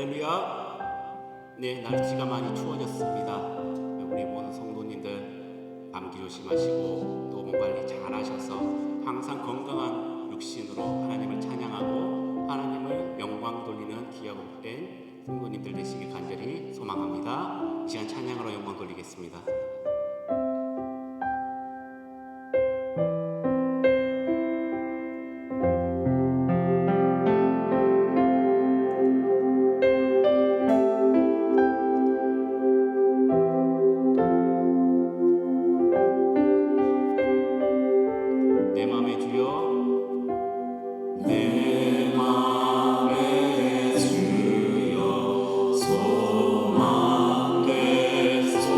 할렐루야. 네, 날씨가 많이 추워졌습니다. 우리 모든 성도님들 감기 조심하시고 또 몸 관리 잘 하셔서 항상 건강한 육신으로 하나님을 찬양하고 하나님을 영광 돌리는 귀하고 복된 성도님들 되시길 간절히 소망합니다. 이 시간 찬양으로 영광 돌리겠습니다. 내 맘의 주여, 내 맘의 주여, 소망 되소서.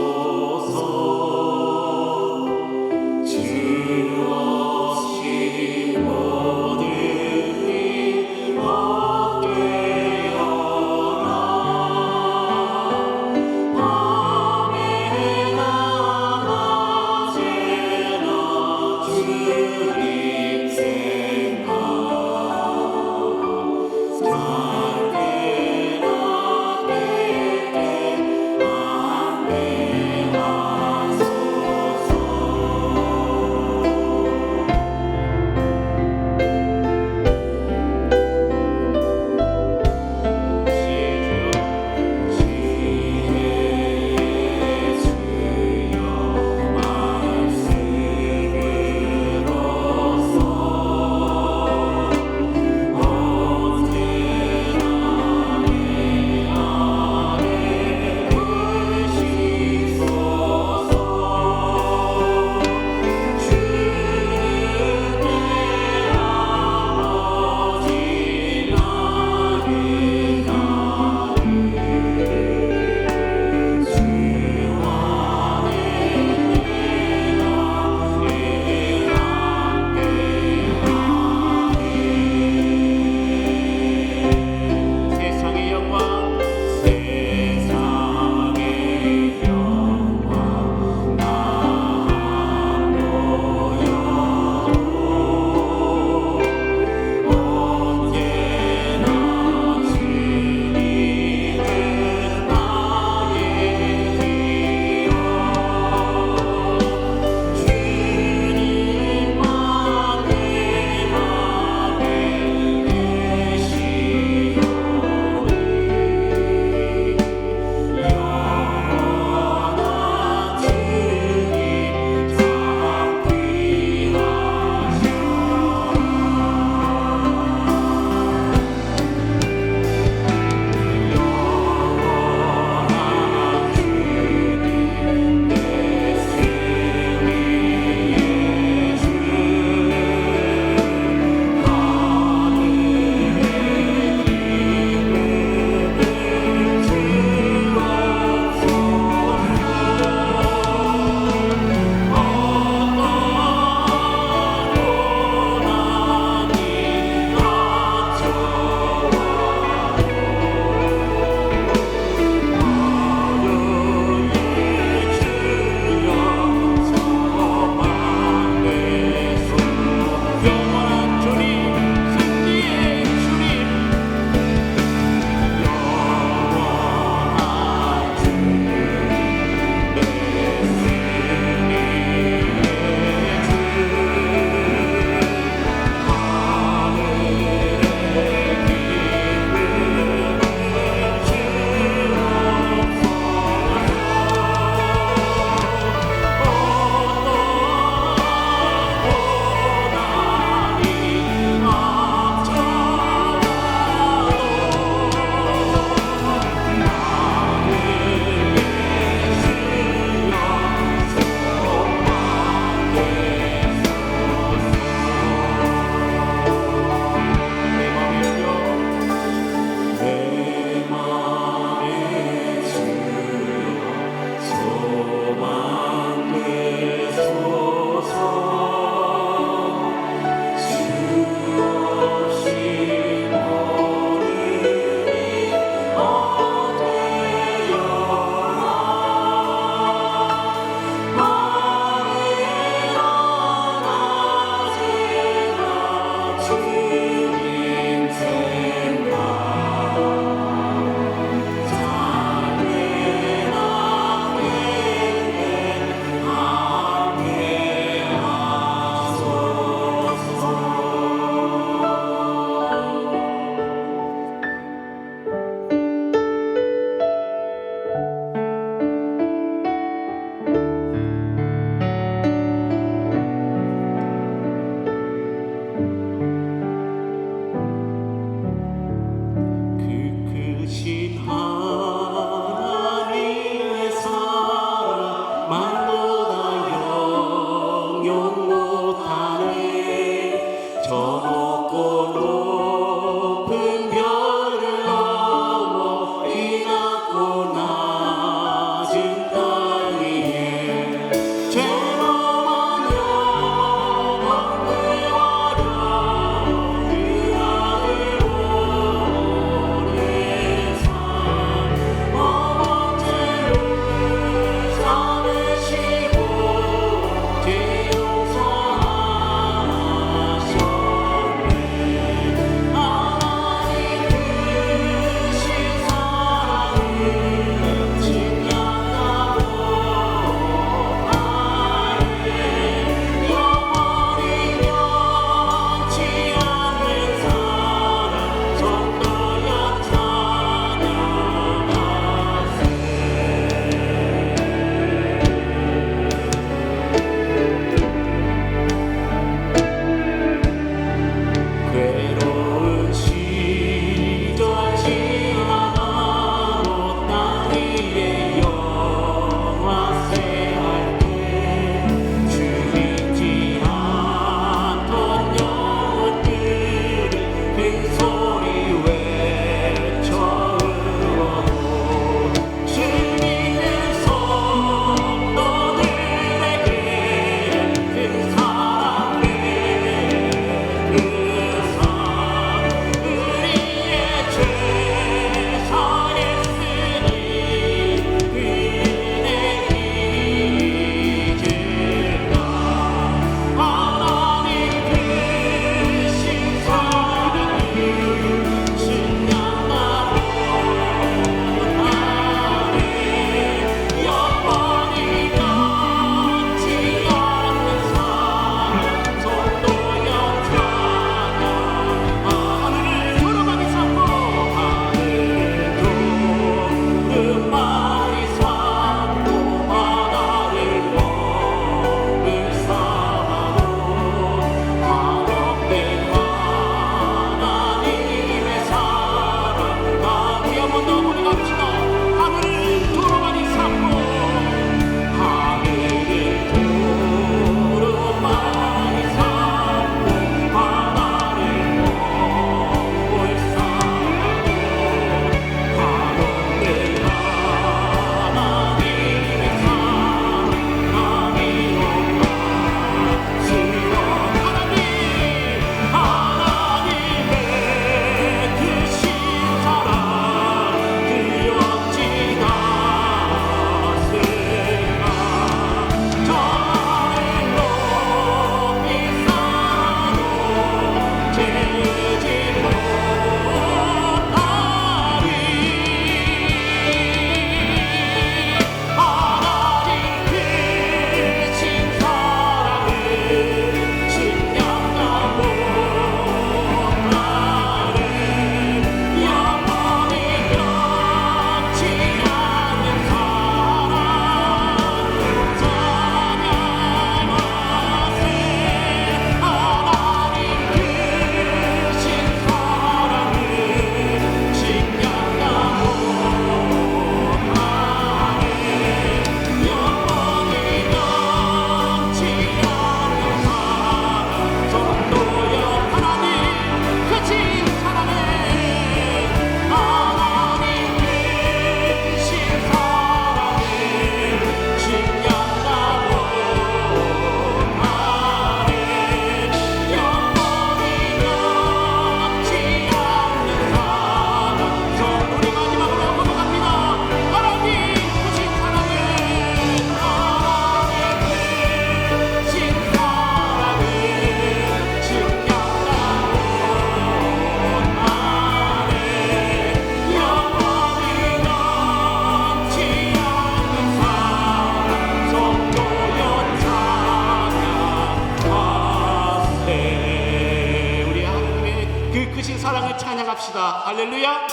찬양합시다. 할렐루야.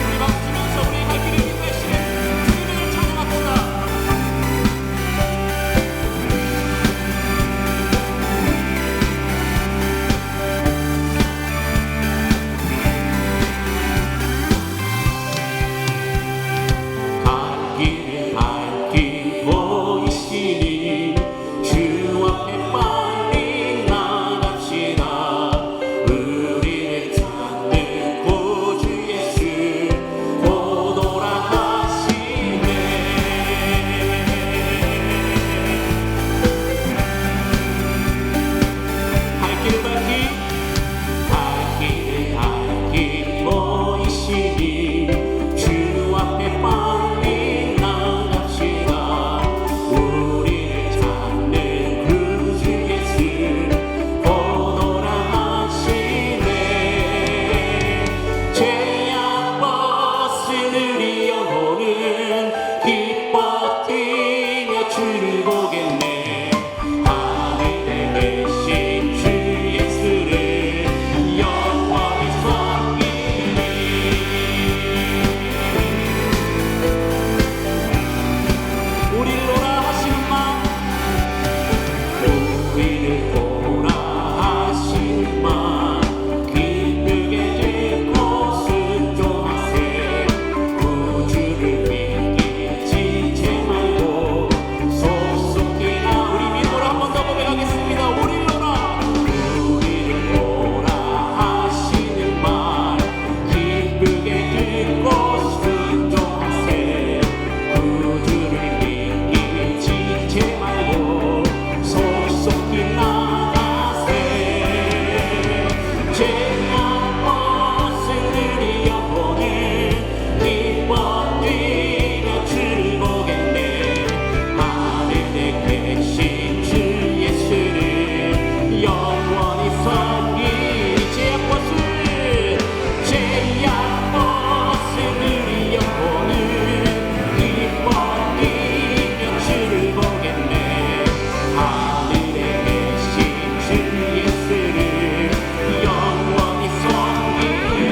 우리 박수 치면서 우리 갈 길을 인도하시는 주님을 찬양합시다. 갈 길을 밝히 보이시니 주 앞에 빨리 나갑시다. 우리를 찾는 구주 예수 오노라 하시네. 갈 길을 밝히 보이시니 주 앞에 빨리 나갑시다. 우리를 찾는 구주 예수 오노라 하시네. 죄악 벗은 우리 영혼은 기뻐 뛰며 주를 보겠네. 하늘에 계신 주 예수를 영원히 섬기리. 우리를 오라 하시는 마, 우리를 오라 하시는 마, 기쁘게 듣고 순종하세. 구주를 믿기 지체 말고 속속히 나. 우리 믿음으로 한 번 더 고백하겠습니다. 우리를 오라 하시는 말, 기쁘게 듣고 순종하세. 구주를 믿기 지체 말고 속속히 나가세. 죄악 벗은 우리 영혼은 기뻐 뛰며 주를 보겠네. 하늘에 계신 주 예수를 영원히 섬기리. 죄악 벗은 우리 영혼은 기뻐 뛰며 주를 보겠네. 하늘에 계신 주 예수를 영원히 섬기리.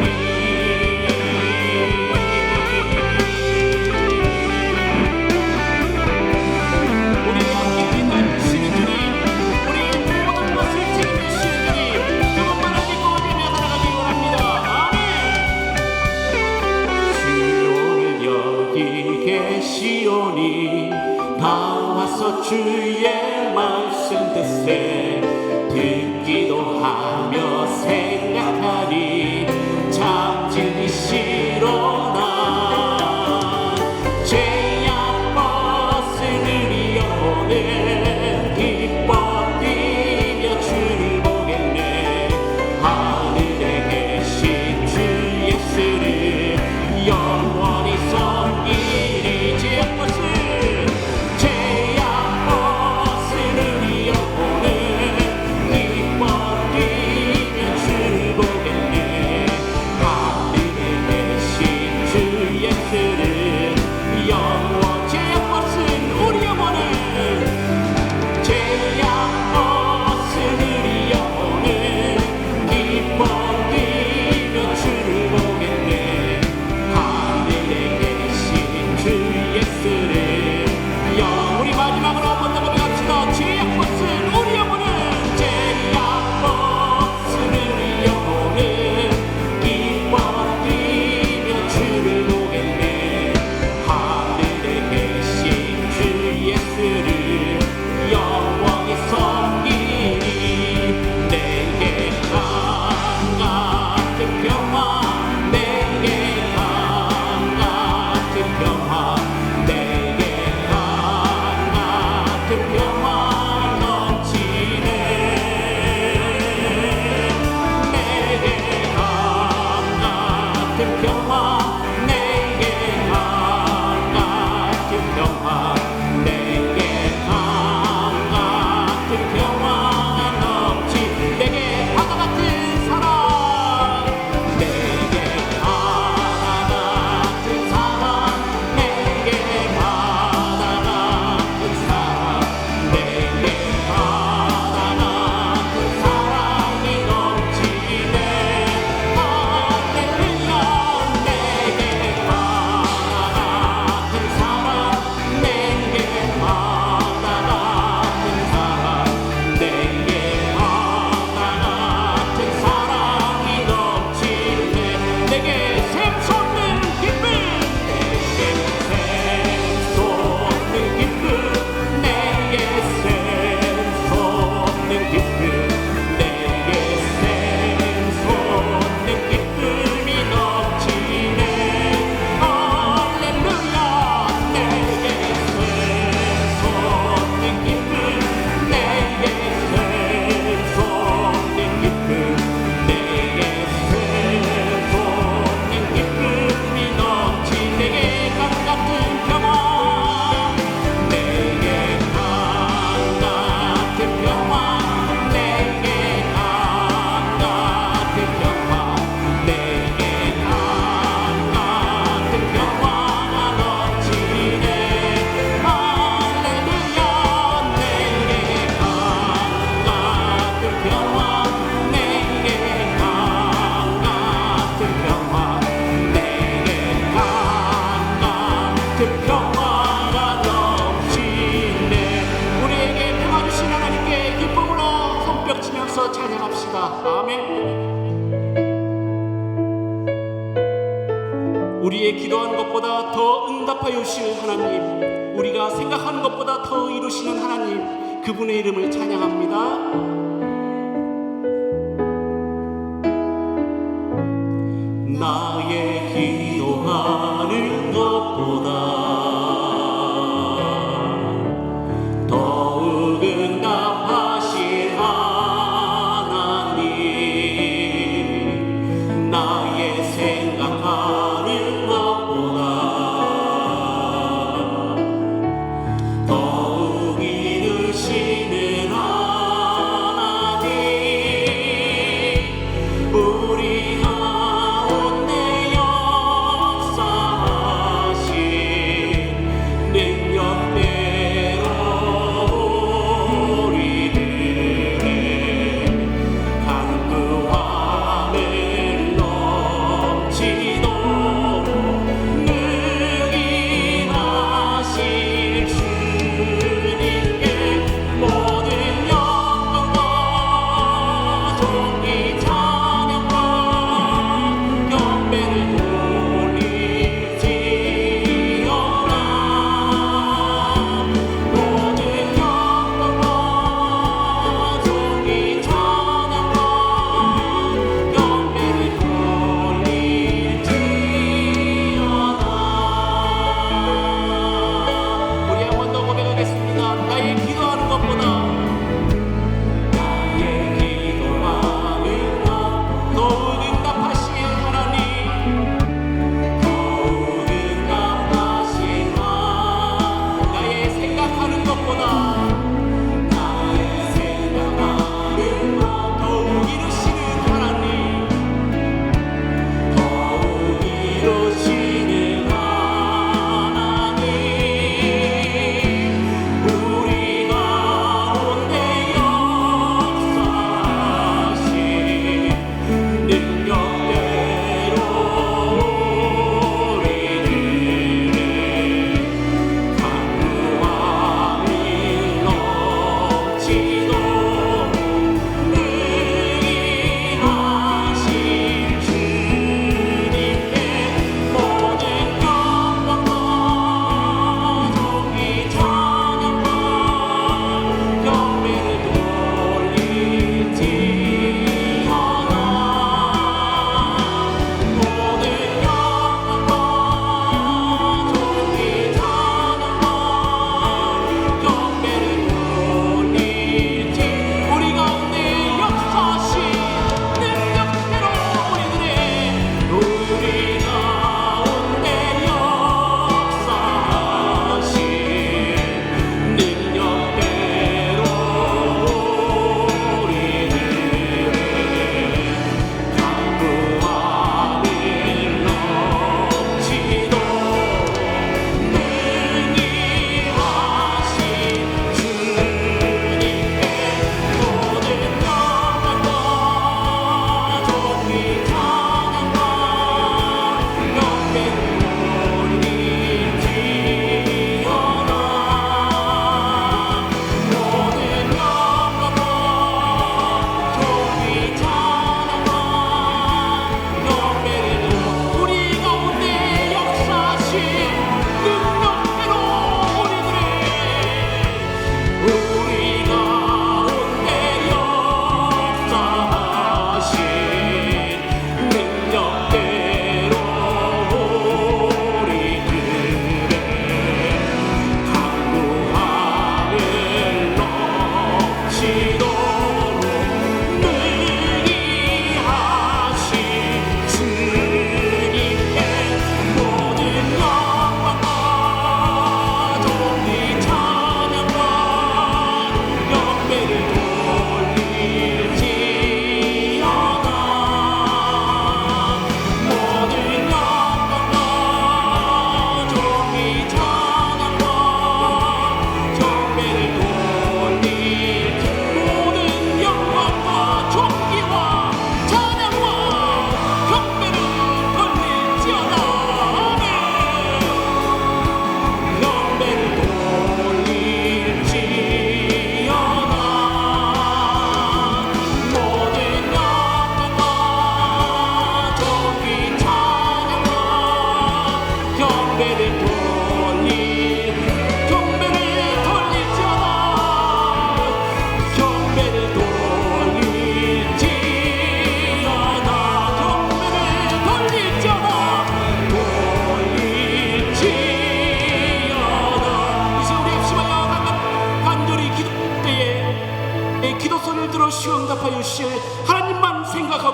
우리의 함께 인도해주시는 주님, 우리의 모든 것을 책임지시는 주님, 그것만을 믿고 믿으며 살아가기 원합니다. 아멘. 주오늘 여기 계시오니 다 와서 주의 말씀 듣세. 듣기도 하며 생각하니 참 진리시로나. 죄악 벗은 우리 영혼은 기뻐 뛰며 주를 보겠네. 하늘에 계신 주 예수를 영원히 섬기리. 죄악 벗은 우리의 기도하는 것보다 더 응답하여 주실 하나님, 우리가 생각하는 것보다 더 이루시는 하나님, 그분의 이름을 찬양합니다. 나의 기도하는 것보다 더욱 응답하신 하나님, 나의 생각하는 것보다 더욱 이루시는 하나님, 우리 가운데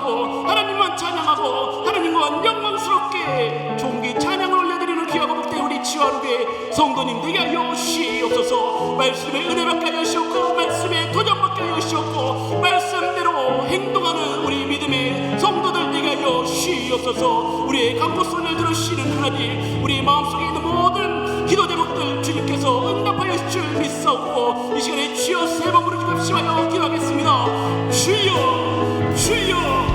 기뻐하고 하나님만 찬양하고 하나님만 영광스럽게 존귀 찬양을 올려드리는 귀하고 복된 우리 지화로교회 성도님 되게 하여 주시옵소서. 말씀의 은혜 받게 하여 주시옵고 말씀의 도전 받게 하여 주시옵고 말씀대로 행동하는 우리 믿음의 성도들 되게 하여 주시옵소서. 우리의 간구소리를 들으시는 하나님, 우리 마음속에 있는 모든 기도 제목들 주님께서 응답하여 주실 줄 믿사옵고 이 시간에 주여 세 번 부르짖고 합심하여 기도하겠습니다. 주여 주여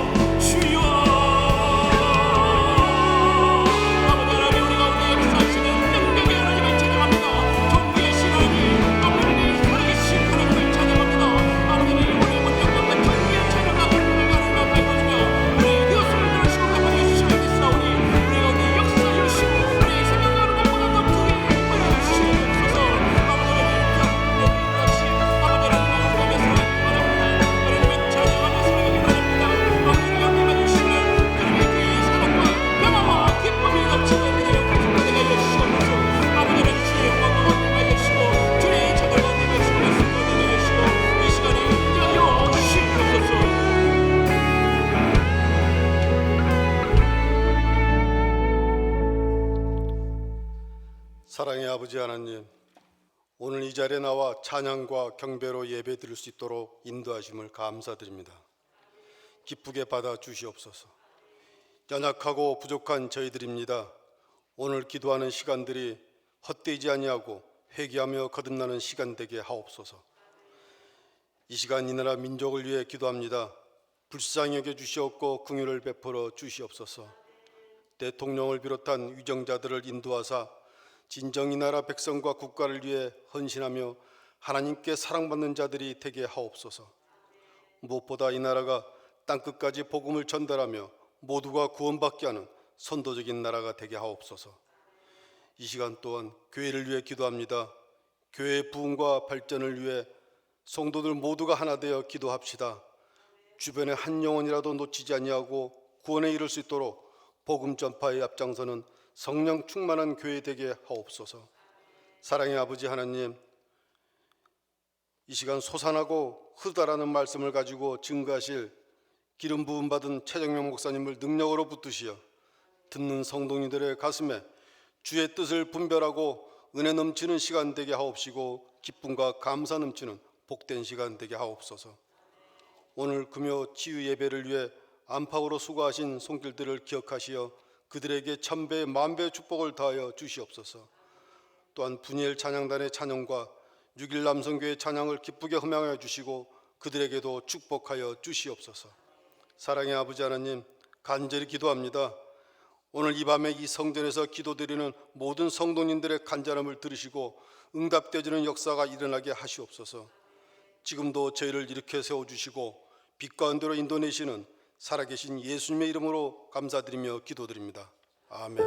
사랑의 아버지 하나님, 오늘 이 자리에 나와 찬양과 경배로 예배 드릴 수 있도록 인도하심을 감사드립니다. 기쁘게 받아 주시옵소서. 연약하고 부족한 저희들입니다. 오늘 기도하는 시간들이 헛되지 아니하고 회개하며 거듭나는 시간 되게 하옵소서. 이 시간 이 나라 민족을 위해 기도합니다. 불쌍히 여겨 주시옵고 긍휼을 베풀어 주시옵소서. 대통령을 비롯한 위정자들을 인도하사 진정 이 나라 백성과 국가를 위해 헌신하며 하나님께 사랑받는 자들이 되게 하옵소서. 무엇보다 이 나라가 땅끝까지 복음을 전달하며 모두가 구원받게 하는 선도적인 나라가 되게 하옵소서. 이 시간 또한 교회를 위해 기도합니다. 교회의 부흥과 발전을 위해 성도들 모두가 하나 되어 기도합시다. 주변에 한 영혼이라도 놓치지 아니하고 구원에 이를 수 있도록 복음 전파에 앞장서는 성령 충만한 교회 되게 하옵소서. 사랑의 아버지 하나님, 이 시간 솟아나고 흐다라는 말씀을 가지고 증거하실 기름 부음 받은 최정명 목사님을 능력으로 붙드시어 듣는 성도님들의 가슴에 주의 뜻을 분별하고 은혜 넘치는 시간 되게 하옵시고 기쁨과 감사 넘치는 복된 시간 되게 하옵소서. 오늘 금요 치유 예배를 위해 안팎으로 수고하신 손길들을 기억하시어 그들에게 천배 만배 축복을 다하여 주시옵소서. 또한 분이엘 찬양단의 찬양과 6일 남성교회 찬양을 기쁘게 흠양하여 주시고 그들에게도 축복하여 주시옵소서. 사랑의 아버지 하나님, 간절히 기도합니다. 오늘 이 밤에 이 성전에서 기도드리는 모든 성도님들의 간절함을 들으시고 응답되어지는 역사가 일어나게 하시옵소서. 지금도 저희를 일으켜 세워주시고 빛 가운데로 인도내시는 살아계신 예수님의 이름으로 감사드리며 기도드립니다. 아멘.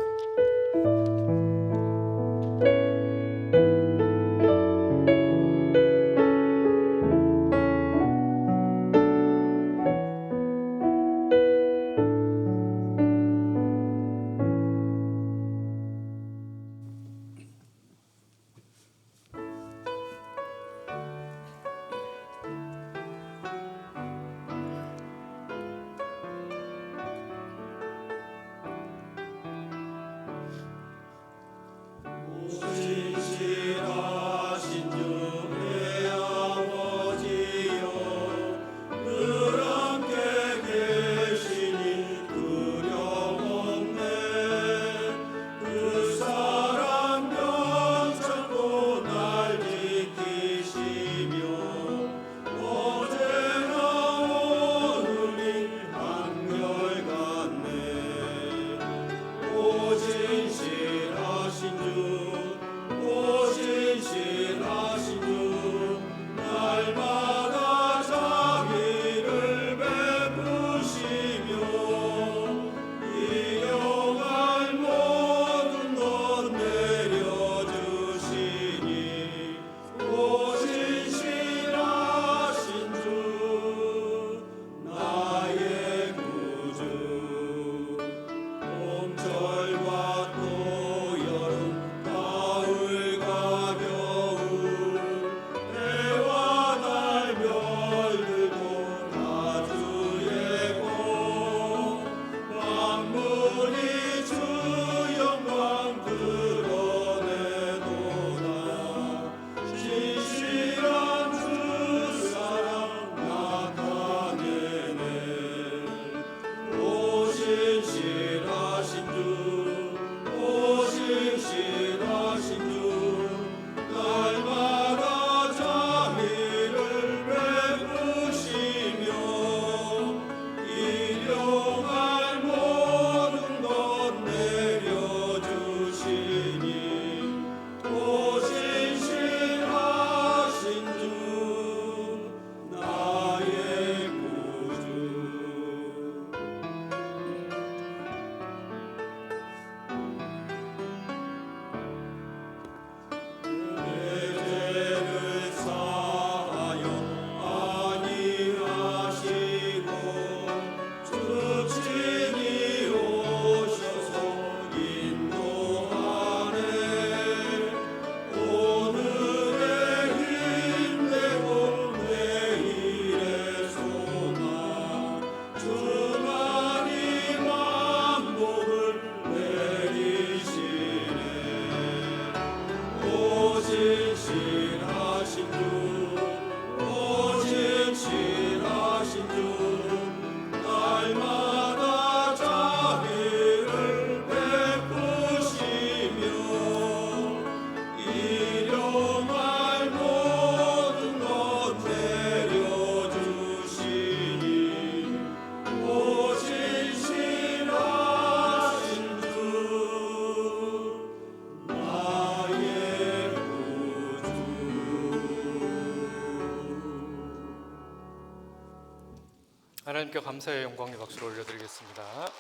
하나님께 감사의 영광의 박수를 올려드리겠습니다.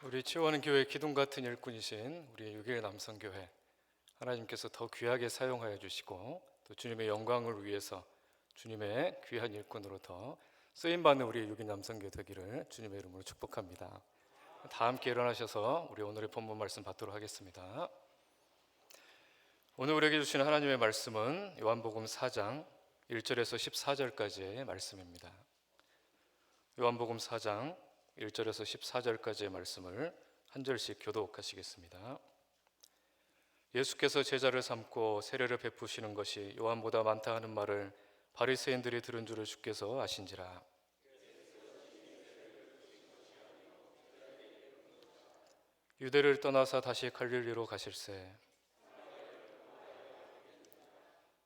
우리 치유하는 교회 기둥 같은 일꾼이신 우리 6일 남성교회, 하나님께서 더 귀하게 사용하여 주시고 또 주님의 영광을 위해서 주님의 귀한 일꾼으로 더 쓰임받는 우리 6일 남성교회 되기를 주님의 이름으로 축복합니다. 다 함께 일어나셔서 우리 오늘의 본문 말씀 받도록 하겠습니다. 오늘 우리에게 주시는 하나님의 말씀은 요한복음 4장 1절에서 14절까지의 말씀입니다. 요한복음 4장 1절에서 14절까지의 말씀을 한 절씩 교독하시겠습니다. 예수께서 제자를 삼고 세례를 베푸시는 것이 요한보다 많다 하는 말을 바리새인들이 들은 줄을 주께서 아신지라. 유대를 떠나사 다시 갈릴리로 가실새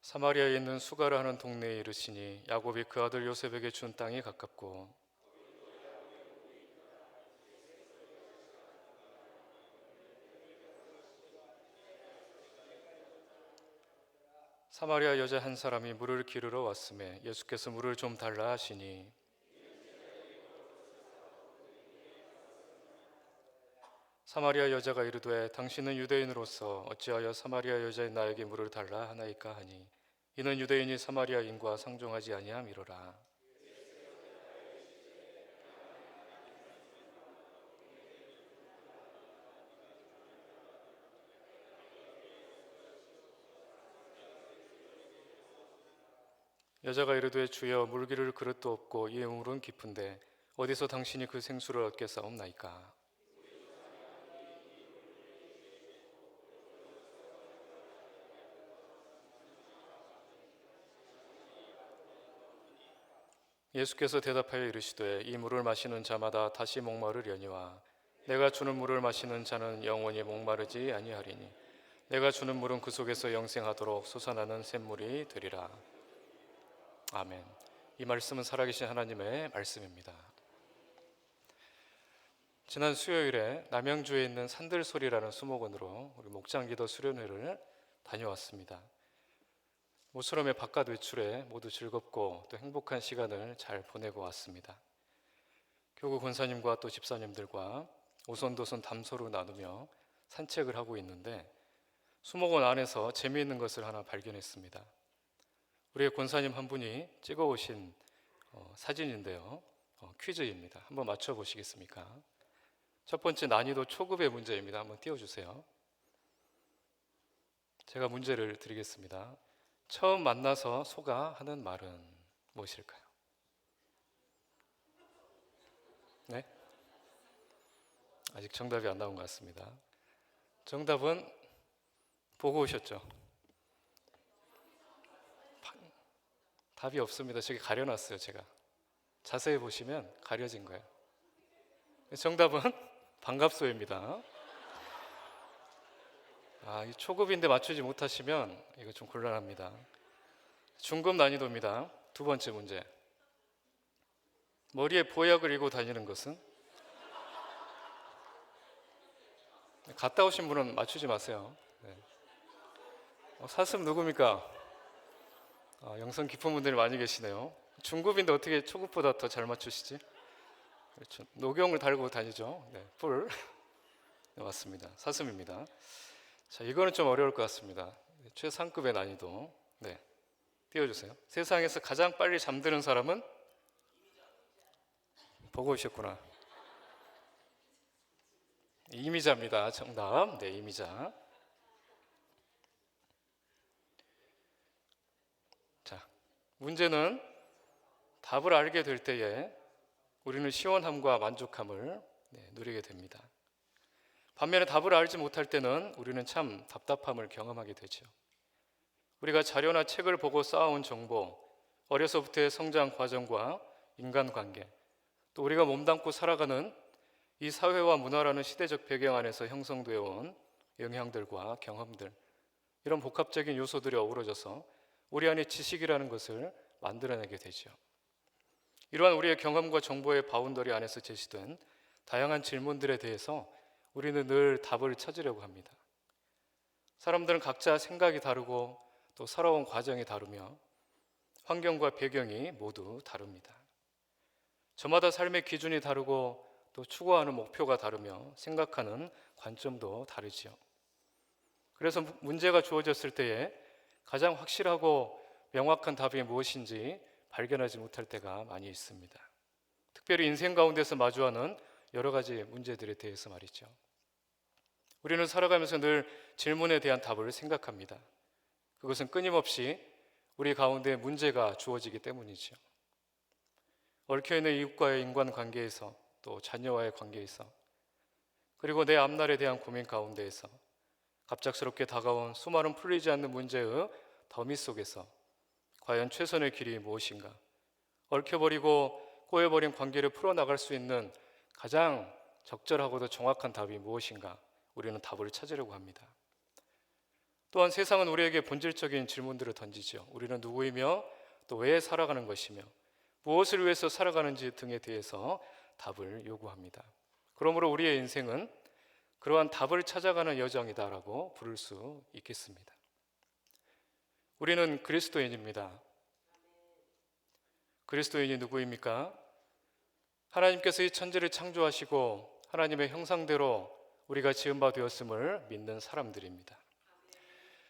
사마리아에 있는 수가라 하는 동네에 이르시니 야곱이 그 아들 요셉에게 준 땅이 가깝고 사마리아 여자 한 사람이 물을 기르러 왔음에 예수께서 물을 좀 달라 하시니 사마리아 여자가 이르되 당신은 유대인으로서 어찌하여 사마리아 여자인 나에게 물을 달라 하나이까 하니 이는 유대인이 사마리아인과 상종하지 아니함이로라. 여자가 이르되 주여 물 기를 그릇도 없고 이 우물은 깊은데 어디서 당신이 그 생수를 얻게 싸움나이까. 예수께서 대답하여 이르시되 이 물을 마시는 자마다 다시 목마르려니와 내가 주는 물을 마시는 자는 영원히 목마르지 아니하리니 내가 주는 물은 그 속에서 영생하도록 솟아나는 샘물이 되리라. 아멘. 이 말씀은 살아계신 하나님의 말씀입니다. 지난 수요일에 남양주에 있는 산들소리라는 수목원으로 우리 목장기도 수련회를 다녀왔습니다. 모처럼의 바깥 외출에 모두 즐겁고 또 행복한 시간을 잘 보내고 왔습니다. 교구 권사님과 또 집사님들과 오손도손 담소를 나누며 산책을 하고 있는데 수목원 안에서 재미있는 것을 하나 발견했습니다. 우리의 권사님 한 분이 찍어오신 사진인데요. 퀴즈입니다. 한번 맞춰보시겠습니까? 첫 번째 난이도 초급의 문제입니다. 한번 띄워주세요. 제가 문제를 드리겠습니다. 처음 만나서 소가 하는 말은 무엇일까요? 네? 아직 정답이 안 나온 것 같습니다. 정답은 보고 오셨죠? 답이 없습니다. 저기 가려놨어요. 제가 자세히 보시면 가려진 거예요. 정답은 반갑소입니다. 이 초급인데 맞추지 못하시면 이거 좀 곤란합니다. 중급 난이도입니다. 두 번째 문제. 머리에 보약을 이고 다니는 것은? 갔다 오신 분은 맞추지 마세요. 네. 사슴 누굽니까? 영성 깊은 분들이 많이 계시네요. 중급인데 어떻게 초급보다 더 잘 맞추시지? 그렇죠. 녹용을 달고 다니죠. 네, 뿔. 네, 맞습니다. 사슴입니다. 자, 이거는 좀 어려울 것 같습니다. 최상급의 난이도. 네, 띄워주세요. 세상에서 가장 빨리 잠드는 사람은? 보고 오셨구나. 이미자입니다. 정답. 네, 이미자. 자, 문제는 답을 알게 될 때에 우리는 시원함과 만족함을 누리게 됩니다. 반면에 답을 알지 못할 때는 우리는 참 답답함을 경험하게 되죠. 우리가 자료나 책을 보고 쌓아온 정보, 어려서부터의 성장 과정과 인간관계, 또 우리가 몸담고 살아가는 이 사회와 문화라는 시대적 배경 안에서 형성되어 온 영향들과 경험들, 이런 복합적인 요소들이 어우러져서 우리 안에 지식이라는 것을 만들어내게 되죠. 이러한 우리의 경험과 정보의 바운더리 안에서 제시된 다양한 질문들에 대해서 우리는 늘 답을 찾으려고 합니다. 사람들은 각자 생각이 다르고 또 살아온 과정이 다르며 환경과 배경이 모두 다릅니다. 저마다 삶의 기준이 다르고 또 추구하는 목표가 다르며 생각하는 관점도 다르지요. 그래서 문제가 주어졌을 때에 가장 확실하고 명확한 답이 무엇인지 발견하지 못할 때가 많이 있습니다. 특별히 인생 가운데서 마주하는 여러 가지 문제들에 대해서 말이죠. 우리는 살아가면서 늘 질문에 대한 답을 생각합니다. 그것은 끊임없이 우리 가운데 문제가 주어지기 때문이죠. 얽혀있는 이웃과의 인간관계에서, 또 자녀와의 관계에서, 그리고 내 앞날에 대한 고민 가운데에서, 갑작스럽게 다가온 수많은 풀리지 않는 문제의 더미 속에서 과연 최선의 길이 무엇인가, 얽혀버리고 꼬여버린 관계를 풀어나갈 수 있는 가장 적절하고도 정확한 답이 무엇인가, 우리는 답을 찾으려고 합니다. 또한 세상은 우리에게 본질적인 질문들을 던지죠. 우리는 누구이며 또 왜 살아가는 것이며 무엇을 위해서 살아가는지 등에 대해서 답을 요구합니다. 그러므로 우리의 인생은 그러한 답을 찾아가는 여정이다라고 부를 수 있겠습니다. 우리는 그리스도인입니다. 그리스도인이 누구입니까? 하나님께서 이 천지를 창조하시고 하나님의 형상대로 우리가 지은 바 되었음을 믿는 사람들입니다.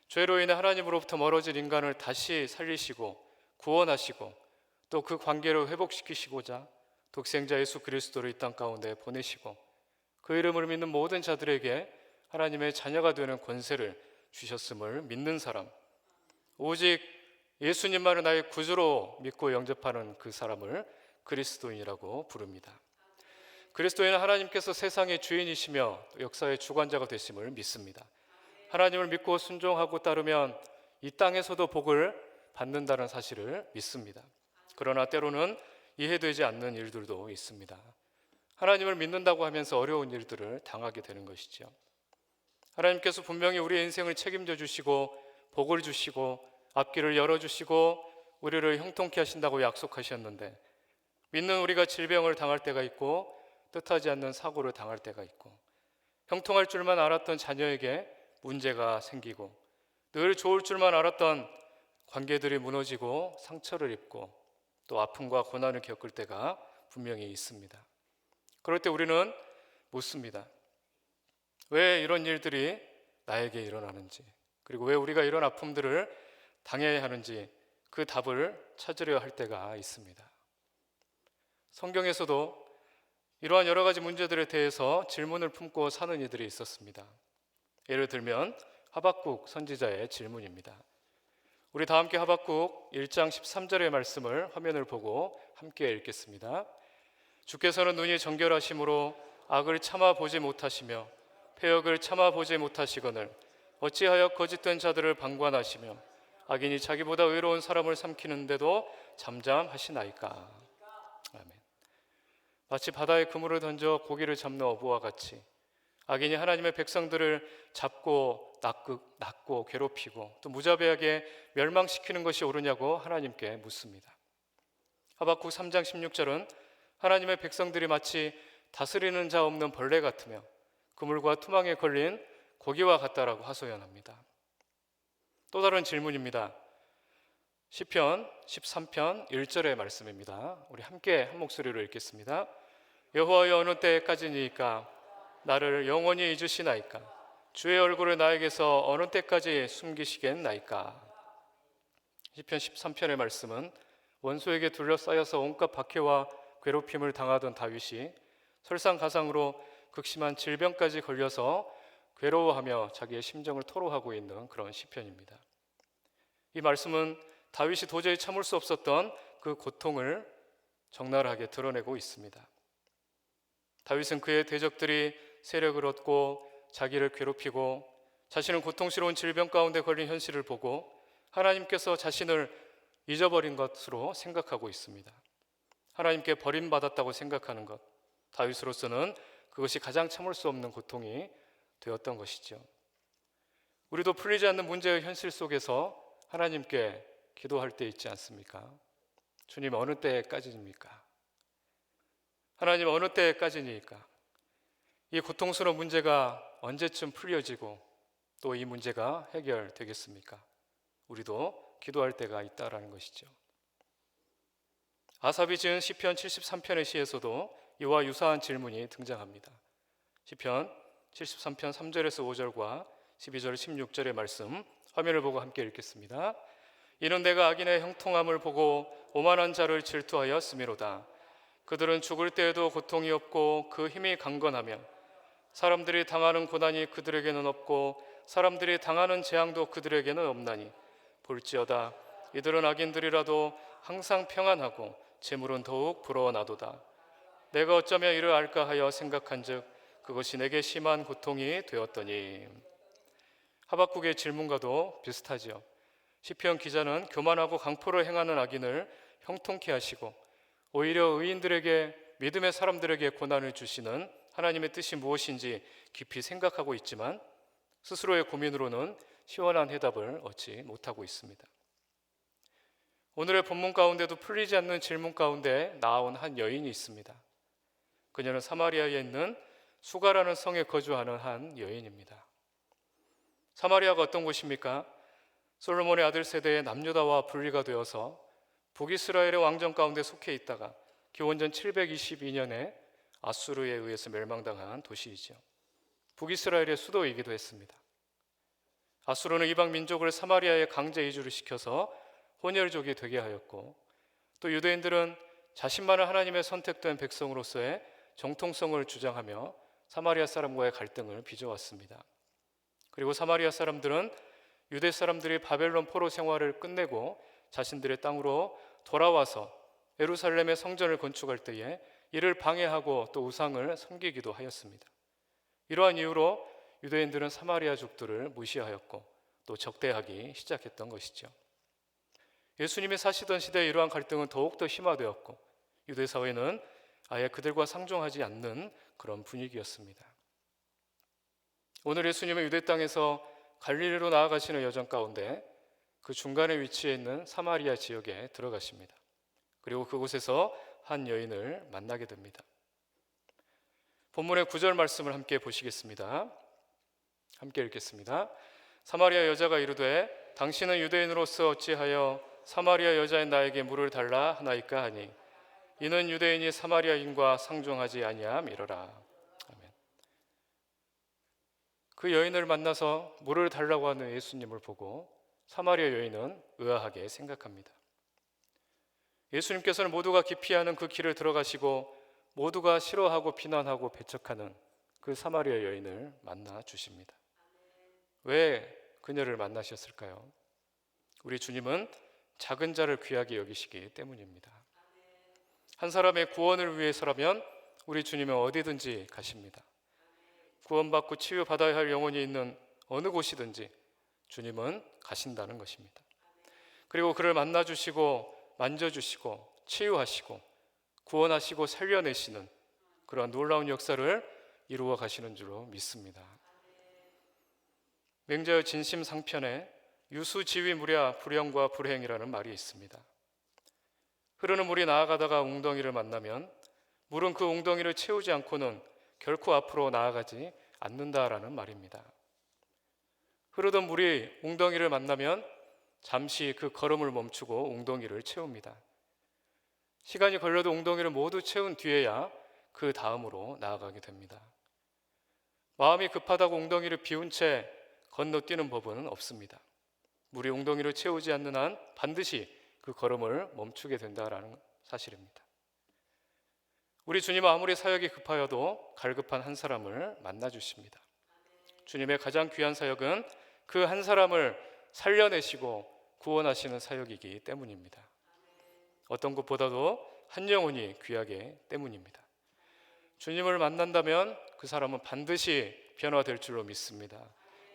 죄로 인해 하나님으로부터 멀어진 인간을 다시 살리시고 구원하시고 또 그 관계를 회복시키시고자 독생자 예수 그리스도를 이 땅 가운데 보내시고 그 이름을 믿는 모든 자들에게 하나님의 자녀가 되는 권세를 주셨음을 믿는 사람, 오직 예수님만을 나의 구주로 믿고 영접하는 그 사람을 그리스도인이라고 부릅니다. 그리스도인은 하나님께서 세상의 주인이시며 역사의 주관자가 되심을 믿습니다. 하나님을 믿고 순종하고 따르면 이 땅에서도 복을 받는다는 사실을 믿습니다. 그러나 때로는 이해되지 않는 일들도 있습니다. 하나님을 믿는다고 하면서 어려운 일들을 당하게 되는 것이죠. 하나님께서 분명히 우리의 인생을 책임져 주시고 복을 주시고 앞길을 열어주시고 우리를 형통케 하신다고 약속하셨는데 믿는 우리가 질병을 당할 때가 있고 뜻하지 않는 사고를 당할 때가 있고 형통할 줄만 알았던 자녀에게 문제가 생기고 늘 좋을 줄만 알았던 관계들이 무너지고 상처를 입고 또 아픔과 고난을 겪을 때가 분명히 있습니다. 그럴 때 우리는 묻습니다. 왜 이런 일들이 나에게 일어나는지, 그리고 왜 우리가 이런 아픔들을 당해야 하는지 그 답을 찾으려 할 때가 있습니다. 성경에서도 이러한 여러 가지 문제들에 대해서 질문을 품고 사는 이들이 있었습니다. 예를 들면 하박국 선지자의 질문입니다. 우리 다 함께 하박국 1장 13절의 말씀을 화면을 보고 함께 읽겠습니다. 주께서는 눈이 정결하심으로 악을 참아 보지 못하시며 패역을 참아 보지 못하시거늘 어찌하여 거짓된 자들을 방관하시며 악인이 자기보다 의로운 사람을 삼키는데도 잠잠하시나이까. 아멘. 마치 바다에 그물을 던져 고기를 잡는 어부와 같이 악인이 하나님의 백성들을 잡고 낚고 괴롭히고 또 무자비하게 멸망시키는 것이 옳으냐고 하나님께 묻습니다. 하박국 3장 16절은 하나님의 백성들이 마치 다스리는 자 없는 벌레 같으며 그물과 투망에 걸린 고기와 같다라고 하소연합니다. 또 다른 질문입니다. 시편 13편 1절의 말씀입니다. 우리 함께 한 목소리로 읽겠습니다. 여호와여 어느 때까지니까 나를 영원히 잊으시나이까 주의 얼굴을 나에게서 어느 때까지 숨기시겠나이까. 시편 13편의 말씀은 원수에게 둘러싸여서 온갖 박해와 괴롭힘을 당하던 다윗이 설상가상으로 극심한 질병까지 걸려서 괴로워하며 자기의 심정을 토로하고 있는 그런 시편입니다. 이 말씀은 다윗이 도저히 참을 수 없었던 그 고통을 적나라하게 드러내고 있습니다. 다윗은 그의 대적들이 세력을 얻고 자기를 괴롭히고 자신은 고통스러운 질병 가운데 걸린 현실을 보고 하나님께서 자신을 잊어버린 것으로 생각하고 있습니다. 하나님께 버림받았다고 생각하는 것, 다윗으로서는 그것이 가장 참을 수 없는 고통이 되었던 것이죠. 우리도 풀리지 않는 문제의 현실 속에서 하나님께 기도할 때 있지 않습니까? 주님 어느 때까지입니까? 하나님 어느 때까지니까? 이 고통스러운 문제가 언제쯤 풀려지고 또 이 문제가 해결되겠습니까? 우리도 기도할 때가 있다라는 것이죠. 아삽이 지은 시편 73편의 시에서도 이와 유사한 질문이 등장합니다. 시편 73편 3절에서 5절과 12절 16절의 말씀 화면을 보고 함께 읽겠습니다. 이는 내가 악인의 형통함을 보고 오만한 자를 질투하였음이로다. 그들은 죽을 때에도 고통이 없고 그 힘이 강건하며 사람들이 당하는 고난이 그들에게는 없고 사람들이 당하는 재앙도 그들에게는 없나니 볼지어다 이들은 악인들이라도 항상 평안하고 재물은 더욱 부러워나도다. 내가 어쩌면 이를 알까 하여 생각한즉 그것이 내게 심한 고통이 되었더니. 하박국의 질문과도 비슷하지요. 시편 기자는 교만하고 강포를 행하는 악인을 형통케 하시고 오히려 의인들에게, 믿음의 사람들에게 고난을 주시는 하나님의 뜻이 무엇인지 깊이 생각하고 있지만 스스로의 고민으로는 시원한 해답을 얻지 못하고 있습니다. 오늘의 본문 가운데도 풀리지 않는 질문 가운데 나온 한 여인이 있습니다. 그녀는 사마리아에 있는 수가라는 성에 거주하는 한 여인입니다. 사마리아가 어떤 곳입니까? 솔로몬의 아들 세대의 남유다와 분리가 되어서 북이스라엘의 왕정 가운데 속해 있다가 기원전 722년에 아수르에 의해서 멸망당한 도시이죠. 북이스라엘의 수도이기도 했습니다. 아수르는 이방 민족을 사마리아에 강제 이주를 시켜서 혼혈족이 되게 하였고, 또 유대인들은 자신만을 하나님의 선택된 백성으로서의 정통성을 주장하며 사마리아 사람과의 갈등을 빚어왔습니다. 그리고 사마리아 사람들은 유대 사람들이 바벨론 포로 생활을 끝내고 자신들의 땅으로 돌아와서 예루살렘의 성전을 건축할 때에 이를 방해하고 또 우상을 섬기기도 하였습니다. 이러한 이유로 유대인들은 사마리아족들을 무시하였고 또 적대하기 시작했던 것이죠. 예수님이 사시던 시대에 이러한 갈등은 더욱더 심화되었고 유대 사회는 아예 그들과 상종하지 않는 그런 분위기였습니다. 오늘 예수님은 유대 땅에서 갈릴리로 나아가시는 여정 가운데 그 중간에 위치해 있는 사마리아 지역에 들어가십니다. 그리고 그곳에서 한 여인을 만나게 됩니다. 본문의 9절 말씀을 함께 보시겠습니다. 함께 읽겠습니다. 사마리아 여자가 이르되 당신은 유대인으로서 어찌하여 사마리아 여자인 나에게 물을 달라 하나이까 하니 이는 유대인이 사마리아인과 상종하지 아니함이로라. 아멘. 그 여인을 만나서 물을 달라고 하는 예수님을 보고 사마리아 여인은 의아하게 생각합니다. 예수님께서는 모두가 기피하는 그 길을 들어가시고 모두가 싫어하고 비난하고 배척하는 그 사마리아 여인을 만나 주십니다. 왜 그녀를 만나셨을까요? 우리 주님은 작은 자를 귀하게 여기시기 때문입니다. 한 사람의 구원을 위해서라면 우리 주님은 어디든지 가십니다. 구원받고 치유받아야 할 영혼이 있는 어느 곳이든지 주님은 가신다는 것입니다. 그리고 그를 만나주시고 만져주시고 치유하시고 구원하시고 살려내시는 그러한 놀라운 역사를 이루어 가시는 줄로 믿습니다. 맹자의 진심상편에 유수지위무랴 불영과 불행이라는 말이 있습니다. 흐르는 물이 나아가다가 웅덩이를 만나면 물은 그 웅덩이를 채우지 않고는 결코 앞으로 나아가지 않는다라는 말입니다. 흐르던 물이 웅덩이를 만나면 잠시 그 걸음을 멈추고 웅덩이를 채웁니다. 시간이 걸려도 웅덩이를 모두 채운 뒤에야 그 다음으로 나아가게 됩니다. 마음이 급하다고 웅덩이를 비운 채 건너뛰는 법은 없습니다. 물이 웅덩이를 채우지 않는 한 반드시 그 걸음을 멈추게 된다라는 사실입니다. 우리 주님은 아무리 사역이 급하여도 갈급한 한 사람을 만나 주십니다. 주님의 가장 귀한 사역은 그 한 사람을 살려내시고 구원하시는 사역이기 때문입니다. 어떤 것보다도 한 영혼이 귀하기 때문입니다. 주님을 만난다면 그 사람은 반드시 변화될 줄로 믿습니다.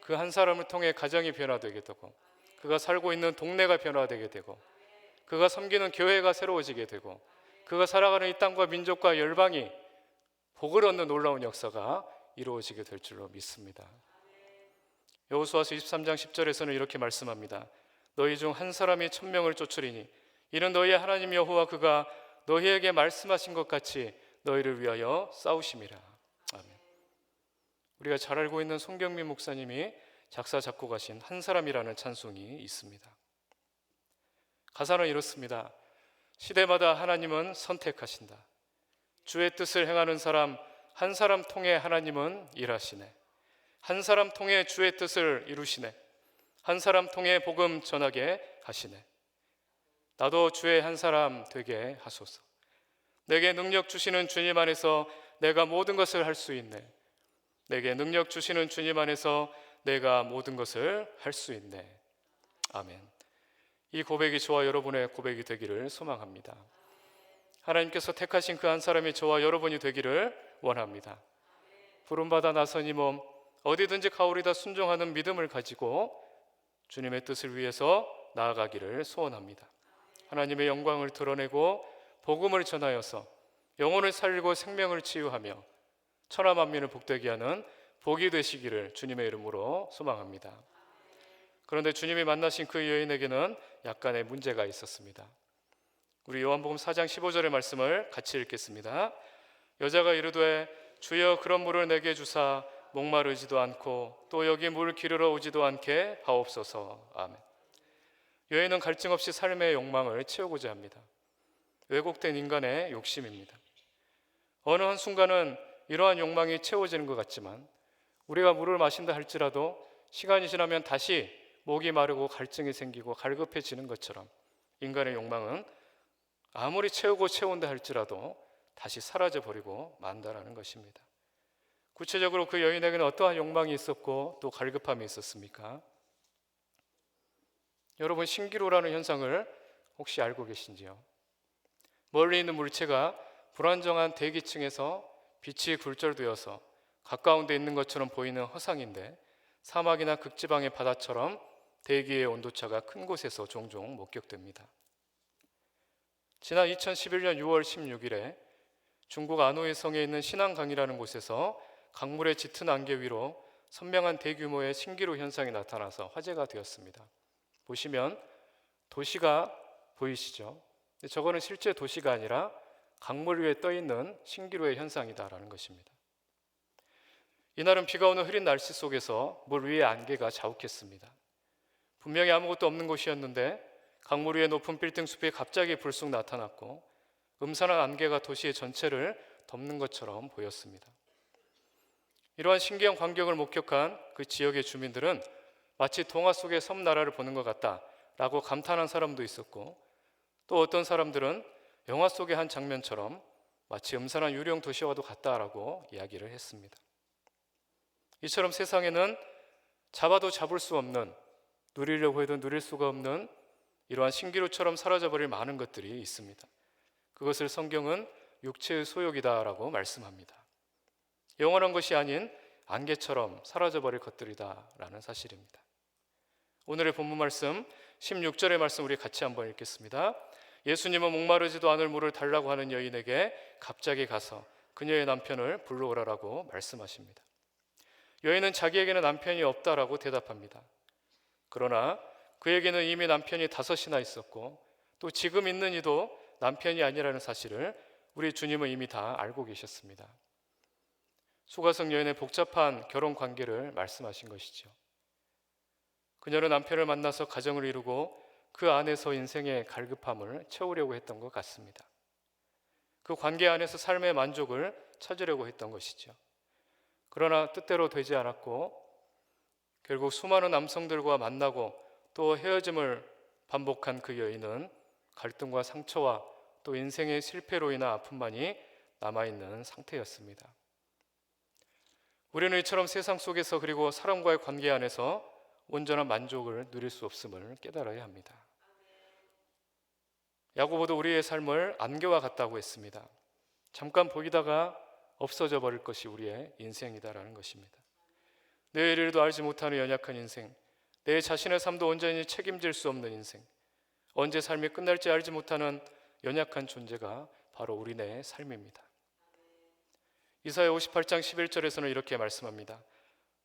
그 한 사람을 통해 가정이 변화되게 되고 그가 살고 있는 동네가 변화되게 되고 그가 섬기는 교회가 새로워지게 되고 그가 살아가는 이 땅과 민족과 열방이 복을 얻는 놀라운 역사가 이루어지게 될 줄로 믿습니다. 여호수아서 23장 10절에서는 이렇게 말씀합니다. 너희 중 한 사람이 1000명을 쫓으리니 이는 너희의 하나님 여호와 그가 너희에게 말씀하신 것 같이 너희를 위하여 싸우심이라. 아멘. 우리가 잘 알고 있는 송경민 목사님이 작사 작곡하신 한 사람이라는 찬송이 있습니다. 가사는 이렇습니다. 시대마다 하나님은 선택하신다. 주의 뜻을 행하는 사람 한 사람 통해 하나님은 일하시네. 한 사람 통해 주의 뜻을 이루시네. 한 사람 통해 복음 전하게 하시네. 나도 주의 한 사람 되게 하소서. 내게 능력 주시는 주님 안에서 내가 모든 것을 할 수 있네. 내게 능력 주시는 주님 안에서 내가 모든 것을 할 수 있네. 아멘. 이 고백이 저와 여러분의 고백이 되기를 소망합니다. 하나님께서 택하신 그 한 사람이 저와 여러분이 되기를 원합니다. 부름받아 나선 이 몸 어디든지 가오리다 순종하는 믿음을 가지고 주님의 뜻을 위해서 나아가기를 소원합니다. 하나님의 영광을 드러내고 복음을 전하여서 영혼을 살리고 생명을 치유하며 천하 만민을 복되게 하는 복이 되시기를 주님의 이름으로 소망합니다. 그런데 주님이 만나신 그 여인에게는 약간의 문제가 있었습니다. 우리 요한복음 4장 15절의 말씀을 같이 읽겠습니다. 여자가 이르되 주여 그런 물을 내게 주사 목마르지도 않고 또 여기 물 기르러 오지도 않게 하옵소서. 아멘. 여인은 갈증 없이 삶의 욕망을 채우고자 합니다. 왜곡된 인간의 욕심입니다. 어느 한순간은 이러한 욕망이 채워지는 것 같지만 우리가 물을 마신다 할지라도 시간이 지나면 다시 목이 마르고 갈증이 생기고 갈급해지는 것처럼 인간의 욕망은 아무리 채운다 할지라도 다시 사라져버리고 만다라는 것입니다. 구체적으로 그 여인에게는 어떠한 욕망이 있었고 또 갈급함이 있었습니까? 여러분, 신기루라는 현상을 혹시 알고 계신지요? 멀리 있는 물체가 불안정한 대기층에서 빛이 굴절되어서 가까운 데 있는 것처럼 보이는 허상인데 사막이나 극지방의 바다처럼 대기의 온도차가 큰 곳에서 종종 목격됩니다. 지난 2011년 6월 16일에 중국 안후이 성에 있는 신안강이라는 곳에서 강물의 짙은 안개 위로 선명한 대규모의 신기루 현상이 나타나서 화제가 되었습니다. 보시면 도시가 보이시죠? 저거는 실제 도시가 아니라 강물 위에 떠 있는 신기루의 현상이다라는 것입니다. 이날은 비가 오는 흐린 날씨 속에서 물 위의 안개가 자욱했습니다. 분명히 아무것도 없는 곳이었는데 강물 위의 높은 빌딩 숲이 갑자기 불쑥 나타났고 음산한 안개가 도시의 전체를 덮는 것처럼 보였습니다. 이러한 신기한 광경을 목격한 그 지역의 주민들은 마치 동화 속의 섬나라를 보는 것 같다라고 감탄한 사람도 있었고 또 어떤 사람들은 영화 속의 한 장면처럼 마치 음산한 유령 도시와도 같다라고 이야기를 했습니다. 이처럼 세상에는 잡아도 잡을 수 없는, 누리려고 해도 누릴 수가 없는 이러한 신기루처럼 사라져버릴 많은 것들이 있습니다. 그것을 성경은 육체의 소욕이다라고 말씀합니다. 영원한 것이 아닌 안개처럼 사라져버릴 것들이다라는 사실입니다. 오늘의 본문 말씀 16절의 말씀 우리 같이 한번 읽겠습니다. 예수님은 목마르지도 않을 물을 달라고 하는 여인에게 갑자기 가서 그녀의 남편을 불러오라라고 말씀하십니다. 여인은 자기에게는 남편이 없다라고 대답합니다. 그러나 그에게는 이미 남편이 5이나 있었고 또 지금 있는 이도 남편이 아니라는 사실을 우리 주님은 이미 다 알고 계셨습니다. 수가성 여인의 복잡한 결혼 관계를 말씀하신 것이죠. 그녀는 남편을 만나서 가정을 이루고 그 안에서 인생의 갈급함을 채우려고 했던 것 같습니다. 그 관계 안에서 삶의 만족을 찾으려고 했던 것이죠. 그러나 뜻대로 되지 않았고 결국 수많은 남성들과 만나고 또 헤어짐을 반복한 그 여인은 갈등과 상처와 또 인생의 실패로 인한 아픔만이 남아있는 상태였습니다. 우리는 이처럼 세상 속에서 그리고 사람과의 관계 안에서 온전한 만족을 누릴 수 없음을 깨달아야 합니다. 야고보도 우리의 삶을 안개와 같다고 했습니다. 잠깐 보이다가 없어져 버릴 것이 우리의 인생이다라는 것입니다. 내일도 알지 못하는 연약한 인생, 내 자신의 삶도 온전히 책임질 수 없는 인생, 언제 삶이 끝날지 알지 못하는 연약한 존재가 바로 우리네 삶입니다. 이사야 58장 11절에서는 이렇게 말씀합니다.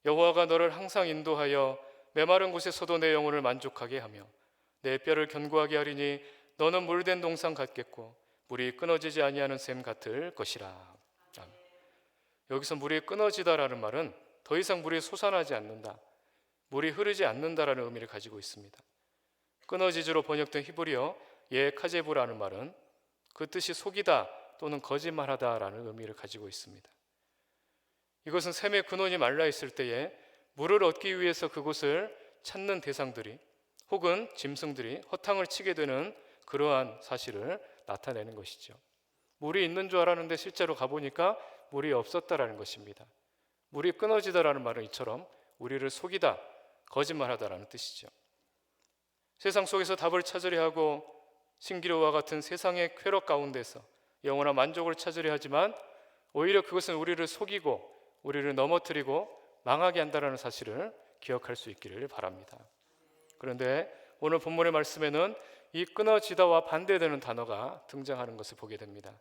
여호와가 너를 항상 인도하여 메마른 곳에서도 내 영혼을 만족하게 하며 내 뼈를 견고하게 하리니 너는 물된 동산 같겠고 물이 끊어지지 아니하는 샘 같을 것이라. 아멘. 여기서 물이 끊어지다라는 말은 더 이상 물이 솟아나지 않는다, 물이 흐르지 않는다라는 의미를 가지고 있습니다. 끊어지지로 번역된 히브리어 예카제부라는 말은 그 뜻이 속이다 또는 거짓말하다라는 의미를 가지고 있습니다. 이것은 샘의 근원이 말라 있을 때에 물을 얻기 위해서 그곳을 찾는 대상들이 혹은 짐승들이 허탕을 치게 되는 그러한 사실을 나타내는 것이죠. 물이 있는 줄 알았는데 실제로 가보니까 물이 없었다라는 것입니다. 물이 끊어지다라는 말은 이처럼 우리를 속이다, 거짓말하다라는 뜻이죠. 세상 속에서 답을 찾으려 하고 신기루와 같은 세상의 쾌락 가운데서 영원한 만족을 찾으려 하지만 오히려 그것은 우리를 속이고 우리를 넘어뜨리고 망하게 한다는 사실을 기억할 수 있기를 바랍니다. 그런데 오늘 본문의 말씀에는 이 끊어지다와 반대되는 단어가 등장하는 것을 보게 됩니다.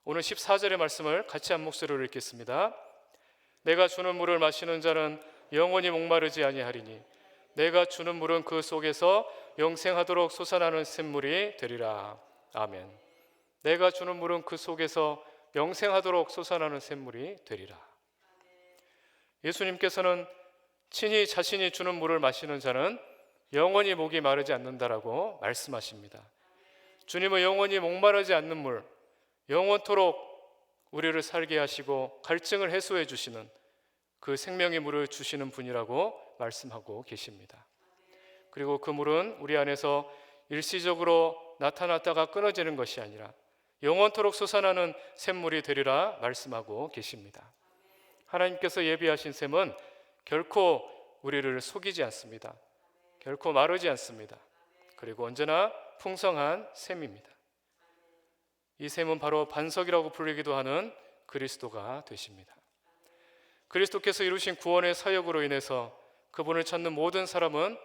오늘 14절의 말씀을 같이 한 목소리로 읽겠습니다. 내가 주는 물을 마시는 자는 영원히 목마르지 아니하리니 내가 주는 물은 그 속에서 영생하도록 솟아나는 샘물이 되리라. 아멘. 내가 주는 물은 그 속에서 영생하도록 솟아나는 샘물이 되리라. 예수님께서는 친히 자신이 주는 물을 마시는 자는 영원히 목이 마르지 않는다라고 말씀하십니다. 주님은 영원히 목마르지 않는 물, 영원토록 우리를 살게 하시고 갈증을 해소해 주시는 그 생명의 물을 주시는 분이라고 말씀하고 계십니다. 그리고 그 물은 우리 안에서 일시적으로 나타났다가 끊어지는 것이 아니라 영원토록 솟아나는 샘물이 되리라 말씀하고 계십니다. 하나님께서 예비하신 샘은 결코 우리를 속이지 않습니다. 결코 마르지 않습니다. 그리고 언제나 풍성한 샘입니다. 이 샘은 바로 반석이라고 불리기도 하는 그리스도가 되십니다. 그리스도께서 이루신 구원의 사역으로 인해서 그분을 찾는 모든 사람은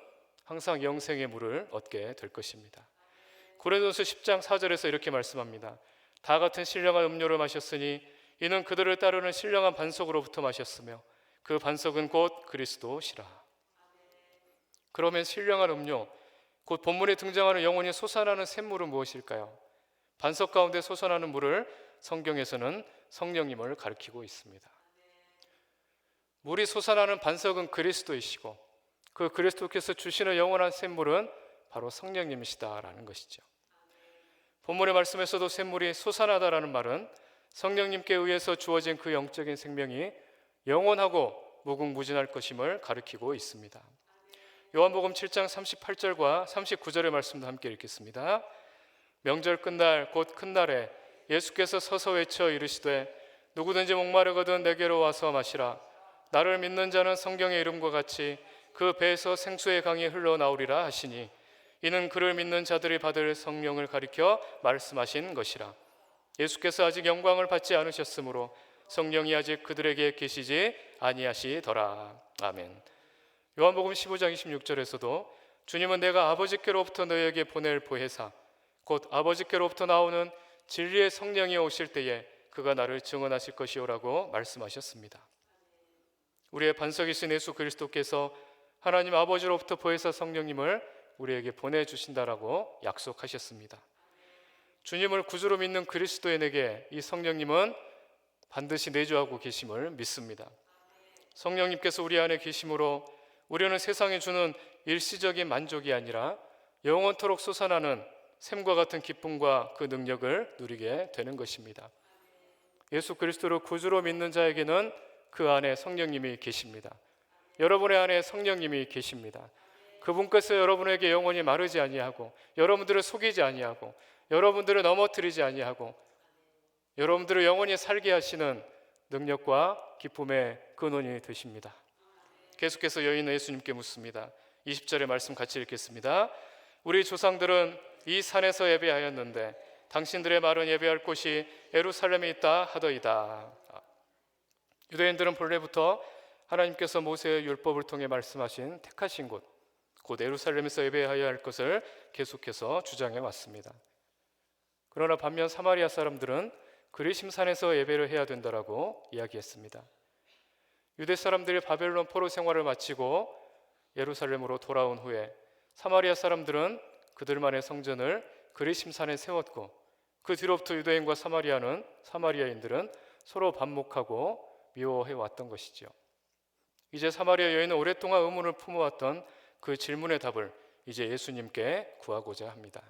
항상 영생의 물을 얻게 될 것입니다. 고린도서 10장 4절에서 이렇게 말씀합니다. 다 같은 신령한 음료를 마셨으니 이는 그들을 따르는 신령한 반석으로부터 마셨으며 그 반석은 곧 그리스도시라. 그러면 신령한 음료, 곧 본문에 등장하는 영원히 솟아나는 샘물은 무엇일까요? 반석 가운데 솟아나는 물을 성경에서는 성령님을 가리키고 있습니다. 물이 솟아나는 반석은 그리스도이시고 그 그리스도께서 주시는 영원한 샘물은 바로 성령님이시다라는 것이죠. 본문의 말씀에서도 샘물이 솟아나다라는 말은 성령님께 의해서 주어진 그 영적인 생명이 영원하고 무궁무진할 것임을 가리키고 있습니다. 요한복음 7장 38절과 39절의 말씀도 함께 읽겠습니다. 명절 끝날 곧 큰 날에 예수께서 서서 외쳐 이르시되 누구든지 목마르거든 내게로 와서 마시라. 나를 믿는 자는 성경의 이름과 같이 그 배에서 생수의 강이 흘러나오리라 하시니 이는 그를 믿는 자들이 받을 성령을 가리켜 말씀하신 것이라. 예수께서 아직 영광을 받지 않으셨으므로 성령이 아직 그들에게 계시지 아니하시더라. 아멘. 요한복음 15장 26절에서도 주님은 내가 아버지께로부터 너희에게 보낼 보혜사 곧 아버지께로부터 나오는 진리의 성령이 오실 때에 그가 나를 증언하실 것이오라고 말씀하셨습니다. 우리의 반석이신 예수 그리스도께서 하나님 아버지로부터 보혜사 성령님을 우리에게 보내주신다라고 약속하셨습니다. 주님을 구주로 믿는 그리스도인에게 이 성령님은 반드시 내주하고 계심을 믿습니다. 성령님께서 우리 안에 계심으로 우리는 세상에 주는 일시적인 만족이 아니라 영원토록 솟아나는 샘과 같은 기쁨과 그 능력을 누리게 되는 것입니다. 예수 그리스도를 구주로 믿는 자에게는 그 안에 성령님이 계십니다. 여러분의 안에 성령님이 계십니다. 그분께서 여러분에게 영원히 마르지 아니하고 여러분들을 속이지 아니하고 여러분들을 넘어뜨리지 아니하고 여러분들을 영원히 살게 하시는 능력과 기쁨의 근원이 되십니다. 계속해서 여인은 예수님께 묻습니다. 20절의 말씀 같이 읽겠습니다. 우리 조상들은 이 산에서 예배하였는데 당신들의 말은 예배할 곳이 예루살렘에 있다 하더이다. 유대인들은 본래부터 하나님께서 모세의 율법을 통해 말씀하신 택하신 곳, 곧 예루살렘에서 예배하여야 할 것을 계속해서 주장해 왔습니다. 그러나 반면 사마리아 사람들은 그리심산에서 예배를 해야 된다라고 이야기했습니다. 유대 사람들이 바벨론 포로 생활을 마치고 예루살렘으로 돌아온 후에 사마리아 사람들은 그들만의 성전을 그리심산에 세웠고 그 뒤로부터 유대인과 사마리아인들은 서로 반목하고 미워해 왔던 것이죠. 이제 사마리아 여인은 오랫동안 의문을 품어왔던 그 질문의 답을 이제 예수님께 구하고자 합니다.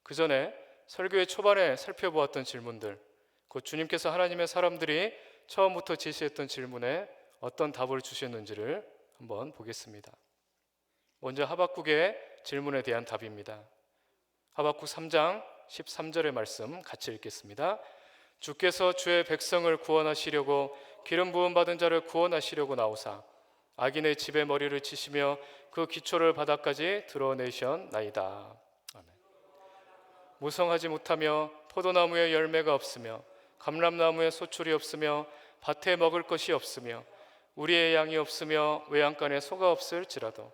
그 전에 설교의 초반에 살펴보았던 질문들, 곧 주님께서 하나님의 사람들이 처음부터 제시했던 질문에 어떤 답을 주셨는지를 한번 보겠습니다. 먼저 하박국의 질문에 대한 답입니다. 하박국 3장 13절의 말씀 같이 읽겠습니다. 주께서 주의 백성을 구원하시려고 기름 부음 받은 자를 구원하시려고 나오사 악인의 집에 머리를 치시며 그 기초를 바닥까지 드러내셨나이다. 아멘. 무성하지 못하며 포도나무에 열매가 없으며 감람나무에 소출이 없으며 밭에 먹을 것이 없으며 우리의 양이 없으며 외양간에 소가 없을지라도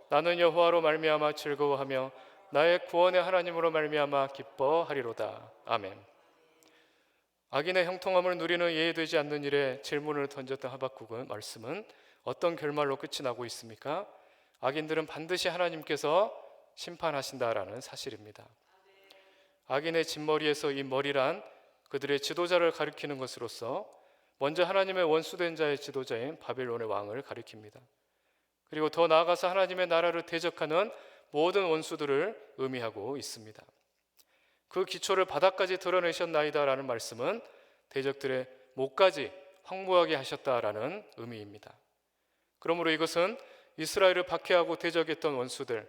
나는 여호와로 말미암아 즐거워하며 나의 구원의 하나님으로 말미암아 기뻐하리로다. 아멘. 악인의 형통함을 누리는 이해되지 않는 일에 질문을 던졌던 하박국은 말씀은 어떤 결말로 끝이 나고 있습니까? 악인들은 반드시 하나님께서 심판하신다라는 사실입니다. 악인의 진머리에서 이 머리란 그들의 지도자를 가리키는 것으로서 먼저 하나님의 원수된 자의 지도자인 바벨론의 왕을 가리킵니다. 그리고 더 나아가서 하나님의 나라를 대적하는 모든 원수들을 의미하고 있습니다. 그 기초를 바닥까지 드러내셨나이다라는 말씀은 대적들의 목까지 황무하게 하셨다라는 의미입니다. 그러므로 이것은 이스라엘을 박해하고 대적했던 원수들,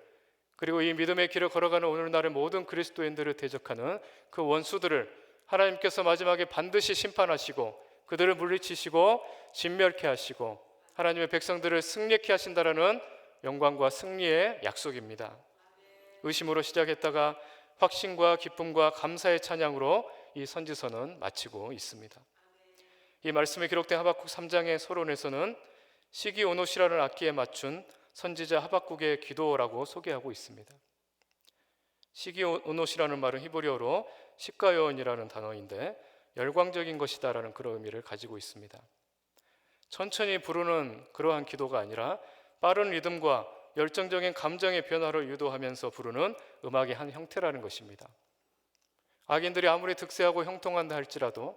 그리고 이 믿음의 길을 걸어가는 오늘날의 모든 그리스도인들을 대적하는 그 원수들을 하나님께서 마지막에 반드시 심판하시고 그들을 물리치시고 진멸케 하시고 하나님의 백성들을 승리케 하신다라는 영광과 승리의 약속입니다. 의심으로 시작했다가 확신과 기쁨과 감사의 찬양으로 이 선지서는 마치고 있습니다. 이 말씀에 기록된 하박국 3장의 서론에서는 시기오노시라는 악기에 맞춘 선지자 하박국의 기도라고 소개하고 있습니다. 시기오노시라는 말은 히브리어로 시가요원이라는 단어인데 열광적인 것이다라는 그런 의미를 가지고 있습니다. 천천히 부르는 그러한 기도가 아니라 빠른 리듬과 열정적인 감정의 변화를 유도하면서 부르는 음악의 한 형태라는 것입니다. 악인들이 아무리 득세하고 형통한다 할지라도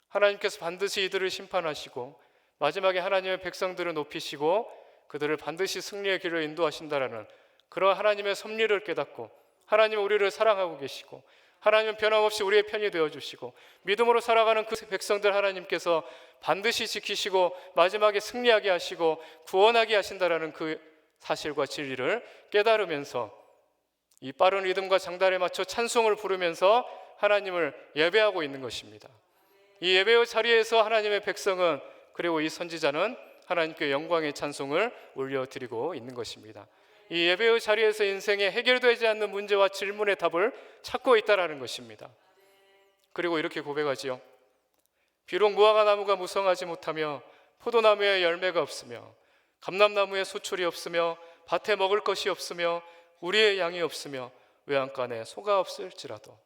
하나님께서 반드시 이들을 심판하시고 마지막에 하나님의 백성들을 높이시고 그들을 반드시 승리의 길을 인도하신다라는 그런 하나님의 섭리를 깨닫고 하나님은 우리를 사랑하고 계시고 하나님은 변함없이 우리의 편이 되어주시고 믿음으로 살아가는 그 백성들 하나님께서 반드시 지키시고 마지막에 승리하게 하시고 구원하게 하신다라는 그 사실과 진리를 깨달으면서 이 빠른 리듬과 장단에 맞춰 찬송을 부르면서 하나님을 예배하고 있는 것입니다. 이 예배의 자리에서 하나님의 백성은 그리고 이 선지자는 하나님께 영광의 찬송을 올려드리고 있는 것입니다. 이 예배의 자리에서 인생에 해결되지 않는 문제와 질문의 답을 찾고 있다는 것입니다. 그리고 이렇게 고백하지요. 비록 무화과 나무가 무성하지 못하며 포도나무에 열매가 없으며 감람나무에 소출이 없으며 밭에 먹을 것이 없으며 우리의 양이 없으며 외양간에 소가 없을지라도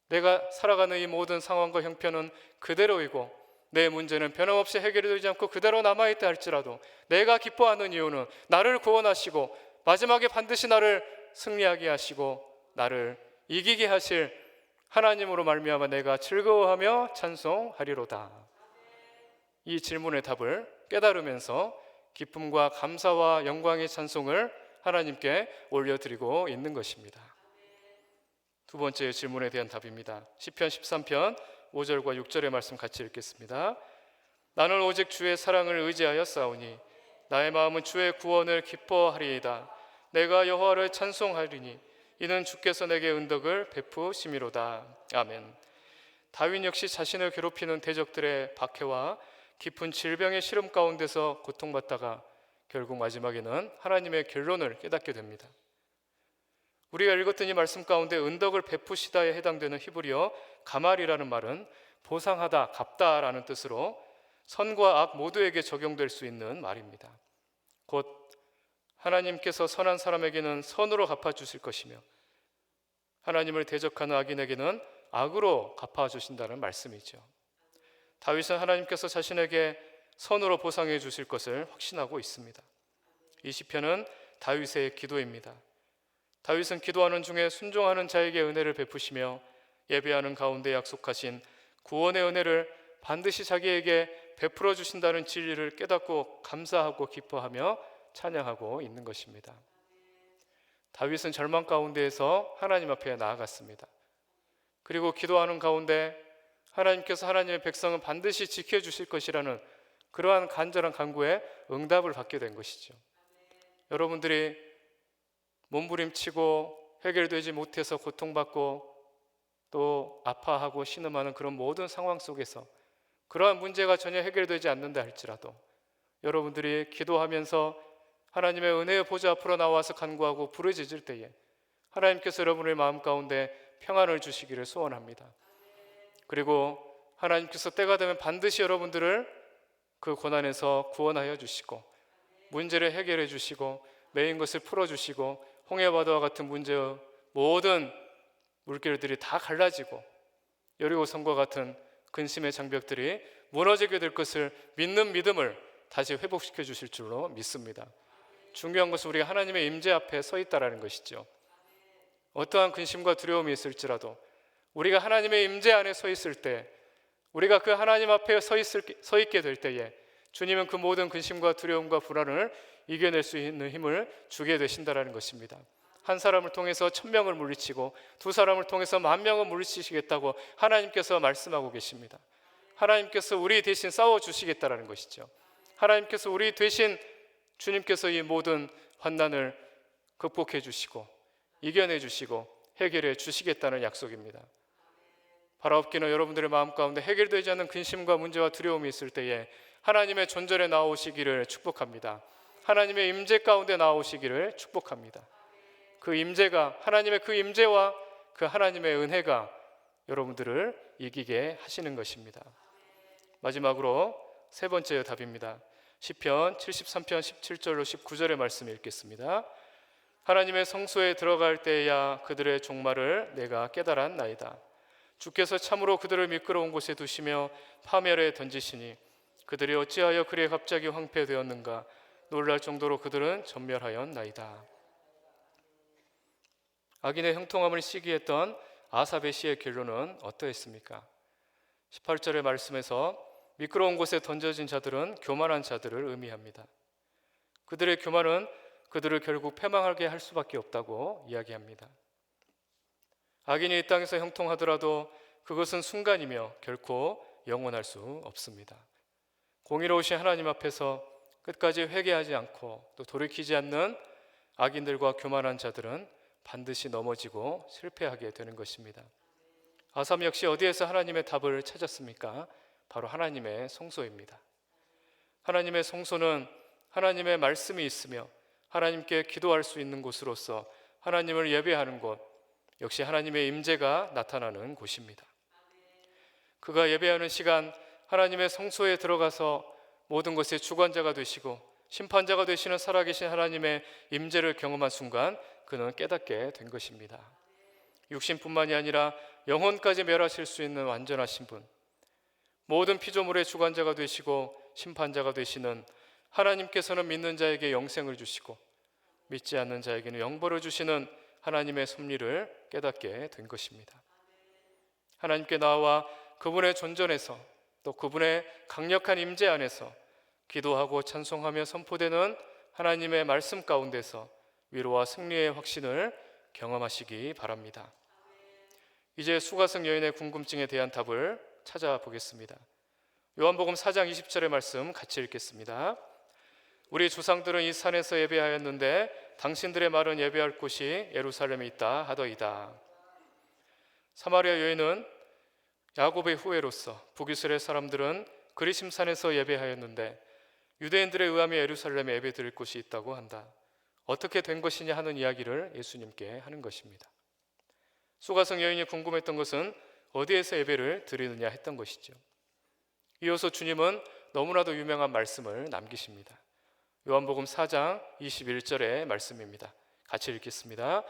내가 살아가는 이 모든 상황과 형편은 그대로이고 내 문제는 변함없이 해결이 되지 않고 그대로 남아있다 할지라도 내가 기뻐하는 이유는 나를 구원하시고 마지막에 반드시 나를 승리하게 하시고 나를 이기게 하실 하나님으로 말미암아 내가 즐거워하며 찬송하리로다. 이 질문의 답을 깨달으면서 기쁨과 감사와 영광의 찬송을 하나님께 올려드리고 있는 것입니다. 두 번째 질문에 대한 답입니다. 시편 13편 5절과 6절의 말씀 같이 읽겠습니다. 나는 오직 주의 사랑을 의지하여 싸우니 나의 마음은 주의 구원을 기뻐하리이다. 내가 여호와를 찬송하리니 이는 주께서 내게 은덕을 베푸심이로다. 아멘. 다윗 역시 자신을 괴롭히는 대적들의 박해와 깊은 질병의 시름 가운데서 고통받다가 결국 마지막에는 하나님의 결론을 깨닫게 됩니다. 우리가 읽었던 이 말씀 가운데 은덕을 베푸시다에 해당되는 히브리어 가말이라는 말은 보상하다, 갚다라는 뜻으로 선과 악 모두에게 적용될 수 있는 말입니다. 곧 하나님께서 선한 사람에게는 선으로 갚아주실 것이며 하나님을 대적하는 악인에게는 악으로 갚아주신다는 말씀이죠. 다윗은 하나님께서 자신에게 선으로 보상해 주실 것을 확신하고 있습니다. 이 시편은 다윗의 기도입니다. 다윗은 기도하는 중에 순종하는 자에게 은혜를 베푸시며 예배하는 가운데 약속하신 구원의 은혜를 반드시 자기에게 베풀어 주신다는 진리를 깨닫고 감사하고 기뻐하며 찬양하고 있는 것입니다. 다윗은 절망 가운데에서 하나님 앞에 나아갔습니다. 그리고 기도하는 가운데 하나님께서 하나님의 백성은 반드시 지켜주실 것이라는 그러한 간절한 간구에 응답을 받게 된 것이죠. 여러분들이 몸부림치고 해결되지 못해서 고통받고 또 아파하고 신음하는 그런 모든 상황 속에서 그러한 문제가 전혀 해결되지 않는다 할지라도 여러분들이 기도하면서 하나님의 은혜의 보좌 앞으로 나와서 간구하고 부르짖을 때에 하나님께서 여러분의 마음 가운데 평안을 주시기를 소원합니다. 그리고 하나님께서 때가 되면 반드시 여러분들을 그 고난에서 구원하여 주시고 문제를 해결해 주시고 매인 것을 풀어주시고 홍해바다와 같은 문제의 모든 물결들이 다 갈라지고 여리고성과 같은 근심의 장벽들이 무너지게 될 것을 믿는 믿음을 다시 회복시켜 주실 줄로 믿습니다. 중요한 것은 우리가 하나님의 임재 앞에 서 있다라는 것이죠. 어떠한 근심과 두려움이 있을지라도 우리가 하나님의 임재 안에 서 있을 때, 우리가 그 하나님 앞에 서 있게 될 때에 주님은 그 모든 근심과 두려움과 불안을 이겨낼 수 있는 힘을 주게 되신다라는 것입니다. 한 사람을 통해서 1000명을 물리치고 두 사람을 통해서 10,000명을 물리치시겠다고 하나님께서 말씀하고 계십니다. 하나님께서 우리 대신 싸워주시겠다라는 것이죠. 하나님께서 우리 대신 주님께서 이 모든 환난을 극복해 주시고 이겨내 주시고 해결해 주시겠다는 약속입니다. 바라옵기는 여러분들의 마음 가운데 해결되지 않는 근심과 문제와 두려움이 있을 때에 하나님의 존전에 나오시기를 축복합니다. 하나님의 임재 가운데 나오시기를 축복합니다. 그 임재가, 하나님의 그 임재와 그 하나님의 은혜가 여러분들을 이기게 하시는 것입니다. 마지막으로 세 번째 답입니다. 시편 73편 17절로 19절의 말씀 읽겠습니다. 하나님의 성소에 들어갈 때야 그들의 종말을 내가 깨달았나이다. 주께서 참으로 그들을 미끄러운 곳에 두시며 파멸에 던지시니 그들이 어찌하여 그리 갑자기 황폐되었는가. 놀랄 정도로 그들은 전멸하였나이다. 악인의 형통함을 시기했던 아삽의 시의 결론은 어떠했습니까? 18절의 말씀에서 미끄러운 곳에 던져진 자들은 교만한 자들을 의미합니다. 그들의 교만은 그들을 결국 패망하게 할 수밖에 없다고 이야기합니다. 악인이 이 땅에서 형통하더라도 그것은 순간이며 결코 영원할 수 없습니다. 공의로우신 하나님 앞에서 끝까지 회개하지 않고 또 돌이키지 않는 악인들과 교만한 자들은 반드시 넘어지고 실패하게 되는 것입니다. 아삽 역시 어디에서 하나님의 답을 찾았습니까? 바로 하나님의 성소입니다. 하나님의 성소는 하나님의 말씀이 있으며 하나님께 기도할 수 있는 곳으로서 하나님을 예배하는 곳, 역시 하나님의 임재가 나타나는 곳입니다. 그가 예배하는 시간, 하나님의 성소에 들어가서 모든 것의 주관자가 되시고 심판자가 되시는 살아계신 하나님의 임재를 경험한 순간 그는 깨닫게 된 것입니다. 육신뿐만이 아니라 영혼까지 멸하실 수 있는 완전하신 분, 모든 피조물의 주관자가 되시고 심판자가 되시는 하나님께서는 믿는 자에게 영생을 주시고 믿지 않는 자에게는 영벌을 주시는 하나님의 섭리를 깨닫게 된 것입니다. 하나님께 나와 그분의 존전에서 또 그분의 강력한 임재 안에서 기도하고 찬송하며 선포되는 하나님의 말씀 가운데서 위로와 승리의 확신을 경험하시기 바랍니다. 이제 수가성 여인의 궁금증에 대한 답을 찾아보겠습니다. 요한복음 4장 20절의 말씀 같이 읽겠습니다. 우리 조상들은 이 산에서 예배하였는데 당신들의 말은 예배할 곳이 예루살렘에 있다 하더이다. 사마리아 여인은 야곱의 후예로서 북이스라엘 사람들은 그리심산에서 예배하였는데 유대인들에 의하면 예루살렘에 예배드릴 곳이 있다고 한다. 어떻게 된 것이냐 하는 이야기를 예수님께 하는 것입니다. 수가성 여인이 궁금했던 것은 어디에서 예배를 드리느냐 했던 것이죠. 이어서 주님은 너무나도 유명한 말씀을 남기십니다. 요한복음 4장 21절의 말씀입니다. 같이 읽겠습니다.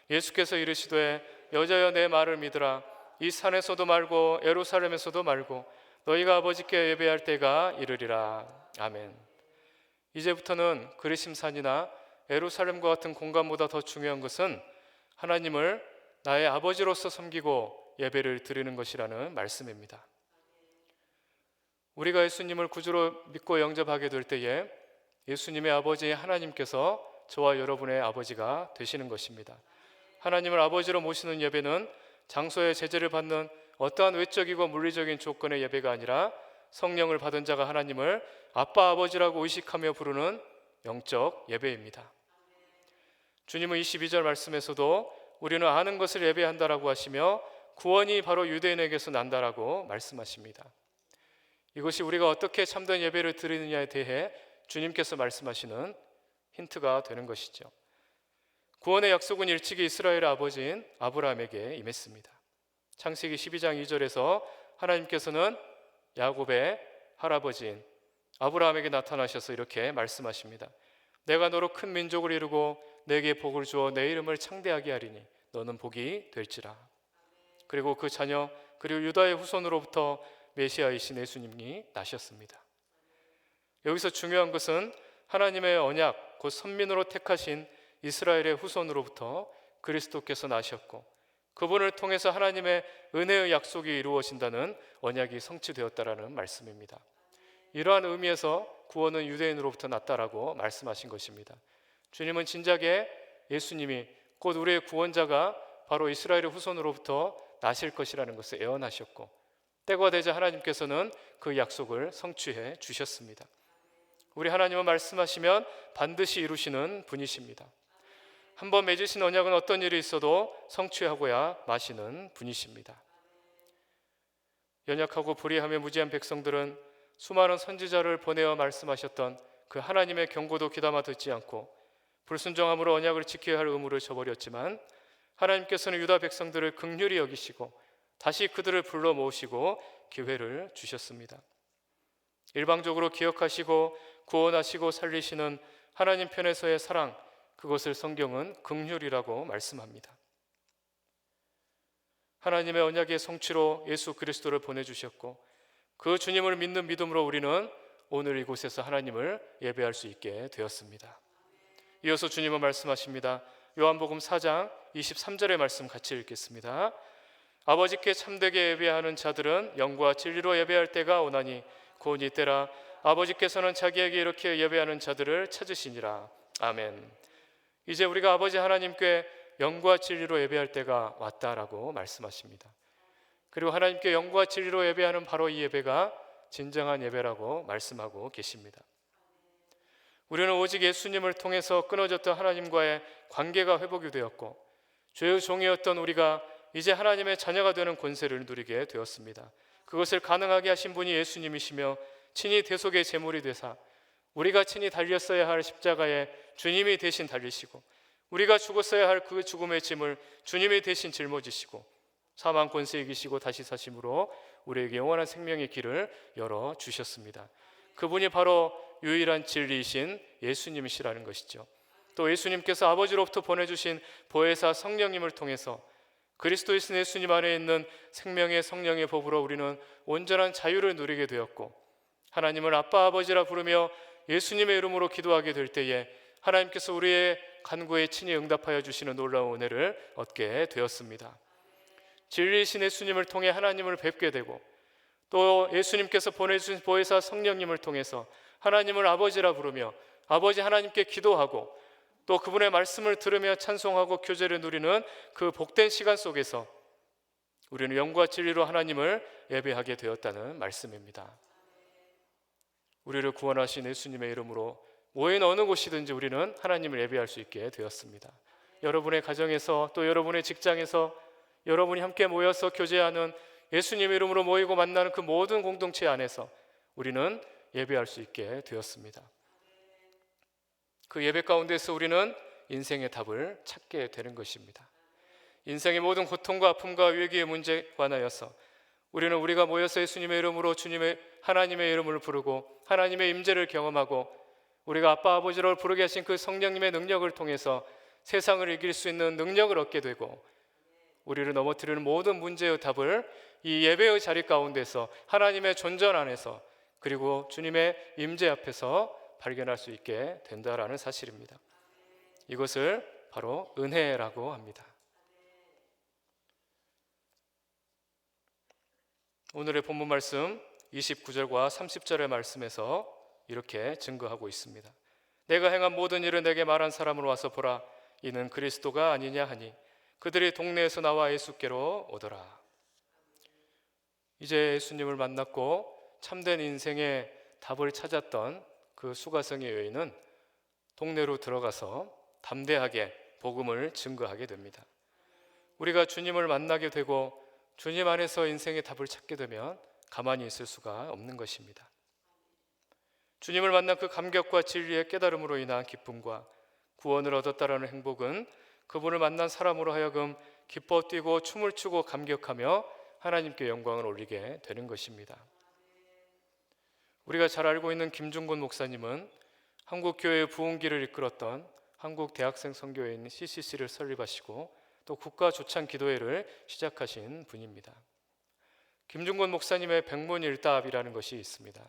예수께서 이르시되 여자여 내 말을 믿으라. 이 산에서도 말고 예루살렘에서도 말고 너희가 아버지께 예배할 때가 이르리라. 아멘. 이제부터는 그리심산이나 예루살렘과 같은 공간보다 더 중요한 것은 하나님을 나의 아버지로서 섬기고 예배를 드리는 것이라는 말씀입니다. 우리가 예수님을 구주로 믿고 영접하게 될 때에 예수님의 아버지 하나님께서 저와 여러분의 아버지가 되시는 것입니다. 하나님을 아버지로 모시는 예배는 장소의 제재를 받는 어떠한 외적이고 물리적인 조건의 예배가 아니라 성령을 받은 자가 하나님을 아빠 아버지라고 의식하며 부르는 영적 예배입니다. 주님은 22절 말씀에서도 우리는 아는 것을 예배한다라고 하시며 구원이 바로 유대인에게서 난다라고 말씀하십니다. 이것이 우리가 어떻게 참된 예배를 드리느냐에 대해 주님께서 말씀하시는 힌트가 되는 것이죠. 구원의 약속은 일찍이 이스라엘의 아버지인 아브라함에게 임했습니다. 창세기 12장 2절에서 하나님께서는 야곱의 할아버지인 아브라함에게 나타나셔서 이렇게 말씀하십니다. 내가 너로 큰 민족을 이루고 내게 복을 주어 내 이름을 창대하게 하리니 너는 복이 될지라. 그리고 그 자녀 그리고 유다의 후손으로부터 메시아이신 예수님이 나셨습니다. 여기서 중요한 것은 하나님의 언약 곧 선민으로 택하신 이스라엘의 후손으로부터 그리스도께서 나셨고 그분을 통해서 하나님의 은혜의 약속이 이루어진다는 언약이 성취되었다라는 말씀입니다. 이러한 의미에서 구원은 유대인으로부터 났다라고 말씀하신 것입니다. 주님은 진작에 예수님이 곧 우리의 구원자가 바로 이스라엘의 후손으로부터 나실 것이라는 것을 예언하셨고 때가 되자 하나님께서는 그 약속을 성취해 주셨습니다. 우리 하나님은 말씀하시면 반드시 이루시는 분이십니다. 한번 맺으신 언약은 어떤 일이 있어도 성취하고야 마시는 분이십니다. 연약하고 불의하며 무지한 백성들은 수많은 선지자를 보내어 말씀하셨던 그 하나님의 경고도 귀담아 듣지 않고 불순종함으로 언약을 지켜야 할 의무를 저버렸지만 하나님께서는 유다 백성들을 긍휼히 여기시고 다시 그들을 불러 모으시고 기회를 주셨습니다. 일방적으로 기억하시고 구원하시고 살리시는 하나님 편에서의 사랑, 그것을 성경은 긍휼이라고 말씀합니다. 하나님의 언약의 성취로 예수 그리스도를 보내주셨고 그 주님을 믿는 믿음으로 우리는 오늘 이곳에서 하나님을 예배할 수 있게 되었습니다. 이어서 주님은 말씀하십니다. 요한복음 4장 23절의 말씀 같이 읽겠습니다. 아버지께 참되게 예배하는 자들은 영과 진리로 예배할 때가 오나니 곧 이때라. 아버지께서는 자기에게 이렇게 예배하는 자들을 찾으시니라. 아멘. 이제 우리가 아버지 하나님께 영과 진리로 예배할 때가 왔다라고 말씀하십니다. 그리고 하나님께 영과 진리로 예배하는 바로 이 예배가 진정한 예배라고 말씀하고 계십니다. 우리는 오직 예수님을 통해서 끊어졌던 하나님과의 관계가 회복이 되었고 죄의 종이었던 우리가 이제 하나님의 자녀가 되는 권세를 누리게 되었습니다. 그것을 가능하게 하신 분이 예수님이시며 친히 대속의 제물이 되사 우리가 친히 달렸어야 할 십자가에 주님이 대신 달리시고 우리가 죽었어야 할 그 죽음의 짐을 주님이 대신 짊어지시고 사망 권세 이기시고 다시 사심으로 우리에게 영원한 생명의 길을 열어주셨습니다. 그분이 바로 유일한 진리이신 예수님이시라는 것이죠. 또 예수님께서 아버지로부터 보내주신 보혜사 성령님을 통해서 그리스도이신 예수님 안에 있는 생명의 성령의 법으로 우리는 온전한 자유를 누리게 되었고 하나님을 아빠 아버지라 부르며 예수님의 이름으로 기도하게 될 때에 하나님께서 우리의 간구에 친히 응답하여 주시는 놀라운 은혜를 얻게 되었습니다. 진리이신 예수님을 통해 하나님을 뵙게 되고 또 예수님께서 보내주신 보혜사 성령님을 통해서 하나님을 아버지라 부르며 아버지 하나님께 기도하고 또 그분의 말씀을 들으며 찬송하고 교제를 누리는 그 복된 시간 속에서 우리는 영과 진리로 하나님을 예배하게 되었다는 말씀입니다. 우리를 구원하신 예수님의 이름으로 모인 어느 곳이든지 우리는 하나님을 예배할 수 있게 되었습니다. 여러분의 가정에서 또 여러분의 직장에서 여러분이 함께 모여서 교제하는 예수님의 이름으로 모이고 만나는 그 모든 공동체 안에서 우리는 예배할 수 있게 되었습니다. 그 예배 가운데서 우리는 인생의 답을 찾게 되는 것입니다. 인생의 모든 고통과 아픔과 위기의 문제에 관하여서 우리는 우리가 모여서 예수님의 이름으로 주님의 하나님의 이름을 부르고 하나님의 임재를 경험하고 우리가 아빠 아버지를 부르게 하신 그 성령님의 능력을 통해서 세상을 이길 수 있는 능력을 얻게 되고 우리를 넘어뜨리는 모든 문제의 답을 이 예배의 자리 가운데서 하나님의 존전 안에서 그리고 주님의 임재 앞에서 발견할 수 있게 된다라는 사실입니다. 이것을 바로 은혜라고 합니다. 오늘의 본문 말씀 29절과 30절의 말씀에서 이렇게 증거하고 있습니다. 내가 행한 모든 일을 내게 말한 사람으로 와서 보라. 이는 그리스도가 아니냐 하니 그들이 동네에서 나와 예수께로 오더라. 이제 예수님을 만났고 참된 인생의 답을 찾았던 그 수가성의 여인은 동네로 들어가서 담대하게 복음을 증거하게 됩니다. 우리가 주님을 만나게 되고 주님 안에서 인생의 답을 찾게 되면 가만히 있을 수가 없는 것입니다. 주님을 만난 그 감격과 진리의 깨달음으로 인한 기쁨과 구원을 얻었다라는 행복은 그분을 만난 사람으로 하여금 기뻐 뛰고 춤을 추고 감격하며 하나님께 영광을 올리게 되는 것입니다. 우리가 잘 알고 있는 김중곤 목사님은 한국교회의 부흥기를 이끌었던 한국대학생 선교회인 CCC를 설립하시고 또 국가조찬기도회를 시작하신 분입니다. 김중곤 목사님의 백문일답이라는 것이 있습니다.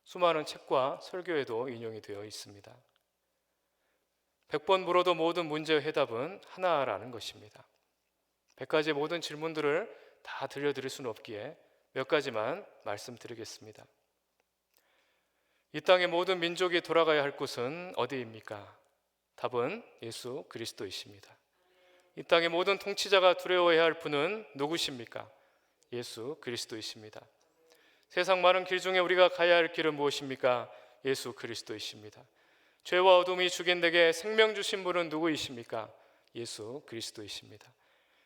수많은 책과 설교에도 인용이 되어 있습니다. 100번 물어도 모든 문제의 해답은 하나라는 것입니다. 100가지의 모든 질문들을 다 들려드릴 수는 없기에 몇 가지만 말씀드리겠습니다. 이 땅의 모든 민족이 돌아가야 할 곳은 어디입니까? 답은 예수 그리스도이십니다. 이 땅의 모든 통치자가 두려워해야 할 분은 누구십니까? 예수 그리스도이십니다. 세상 많은 길 중에 우리가 가야 할 길은 무엇입니까? 예수 그리스도이십니다. 죄와 어둠이 죽인 내게 생명 주신 분은 누구이십니까? 예수 그리스도이십니다.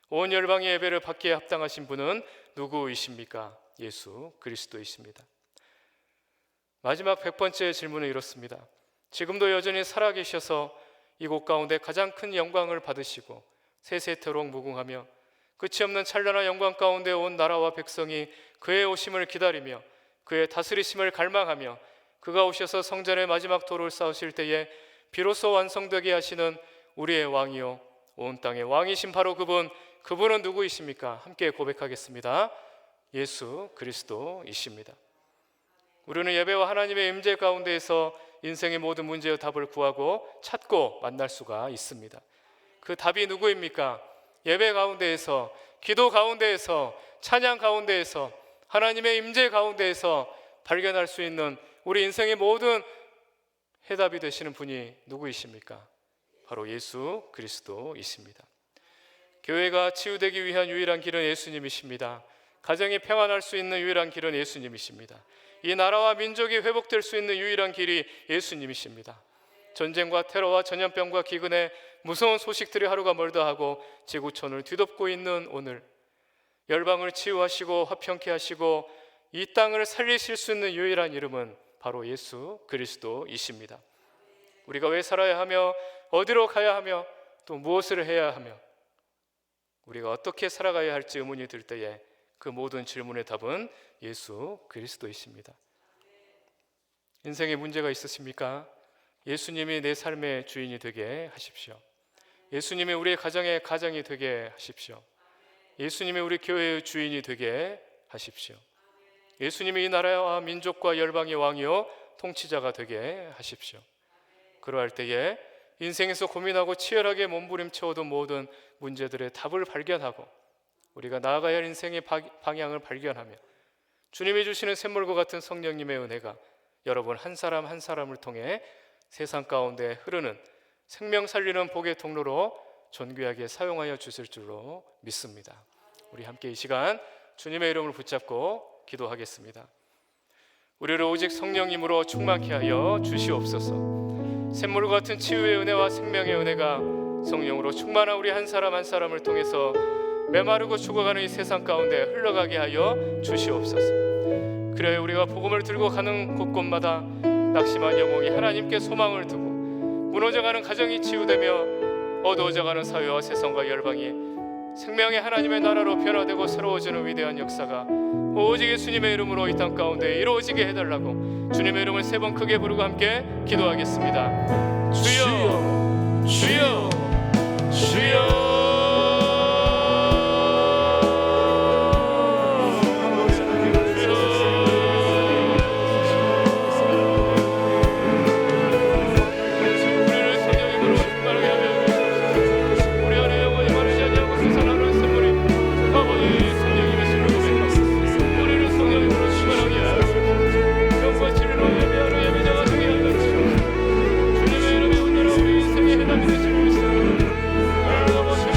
온 열방의 예배를 받기에 합당하신 분은 누구이십니까? 예수 그리스도이십니다. 마지막 100번째 질문은 이렇습니다. 지금도 여전히 살아계셔서 이곳 가운데 가장 큰 영광을 받으시고 세세토록 무궁하며 끝이 없는 찬란한 영광 가운데 온 나라와 백성이 그의 오심을 기다리며 그의 다스리심을 갈망하며 그가 오셔서 성전의 마지막 도를 쌓으실 때에 비로소 완성되게 하시는 우리의 왕이요 온 땅의 왕이신 바로 그분은 누구이십니까? 함께 고백하겠습니다. 예수 그리스도이십니다. 우리는 예배와 하나님의 임재 가운데에서 인생의 모든 문제의 답을 구하고 찾고 만날 수가 있습니다. 그 답이 누구입니까? 예배 가운데에서, 기도 가운데에서, 찬양 가운데에서, 하나님의 임재 가운데에서 발견할 수 있는 우리 인생의 모든 해답이 되시는 분이 누구이십니까? 바로 예수 그리스도이십니다. 교회가 치유되기 위한 유일한 길은 예수님이십니다. 가정이 평안할 수 있는 유일한 길은 예수님이십니다. 이 나라와 민족이 회복될 수 있는 유일한 길이 예수님이십니다. 전쟁과 테러와 전염병과 기근의 무서운 소식들이 하루가 멀다 하고 지구촌을 뒤덮고 있는 오늘, 열방을 치유하시고 화평케 하시고 이 땅을 살리실 수 있는 유일한 이름은 바로 예수 그리스도이십니다. 우리가 왜 살아야 하며 어디로 가야 하며 또 무엇을 해야 하며 우리가 어떻게 살아가야 할지 의문이 들 때에 그 모든 질문의 답은 예수 그리스도이십니다. 인생에 문제가 있으십니까? 예수님이 내 삶의 주인이 되게 하십시오. 예수님이 우리의 가정의 가장이 되게 하십시오. 예수님이 우리 교회의 주인이 되게 하십시오. 예수님이 이 나라와 민족과 열방의 왕이요 통치자가 되게 하십시오. 그러할 때에 인생에서 고민하고 치열하게 몸부림쳐오던 모든 문제들의 답을 발견하고 우리가 나아가야 할 인생의 방향을 발견하며 주님이 주시는 샘물과 같은 성령님의 은혜가 여러분 한 사람 한 사람을 통해 세상 가운데 흐르는 생명 살리는 복의 통로로 존귀하게 사용하여 주실 줄로 믿습니다. 우리 함께 이 시간 주님의 이름을 붙잡고 기도하겠습니다. 우리를 오직 성령님으로 충만케 하여 주시옵소서. 샘물 같은 치유의 은혜와 생명의 은혜가 성령으로 충만한 우리 한 사람 한 사람을 통해서 메마르고 죽어가는 이 세상 가운데 흘러가게 하여 주시옵소서. 그래야 우리가 복음을 들고 가는 곳곳마다 낙심한 영혼이 하나님께 소망을 두고 무너져가는 가정이 치유되며 어두워져가는 사회와 세상과 열방이 생명의 하나님의 나라로 변화되고 새로워지는 위대한 역사가 오직 예수님의 이름으로 이 땅 가운데 이루어지게 해달라고 주님의 이름을 3번 크게 부르고 함께 기도하겠습니다. 주여 주여 주여. 주님의 이름에 온전한 우리 인생의 해답이 되시고 있습니다.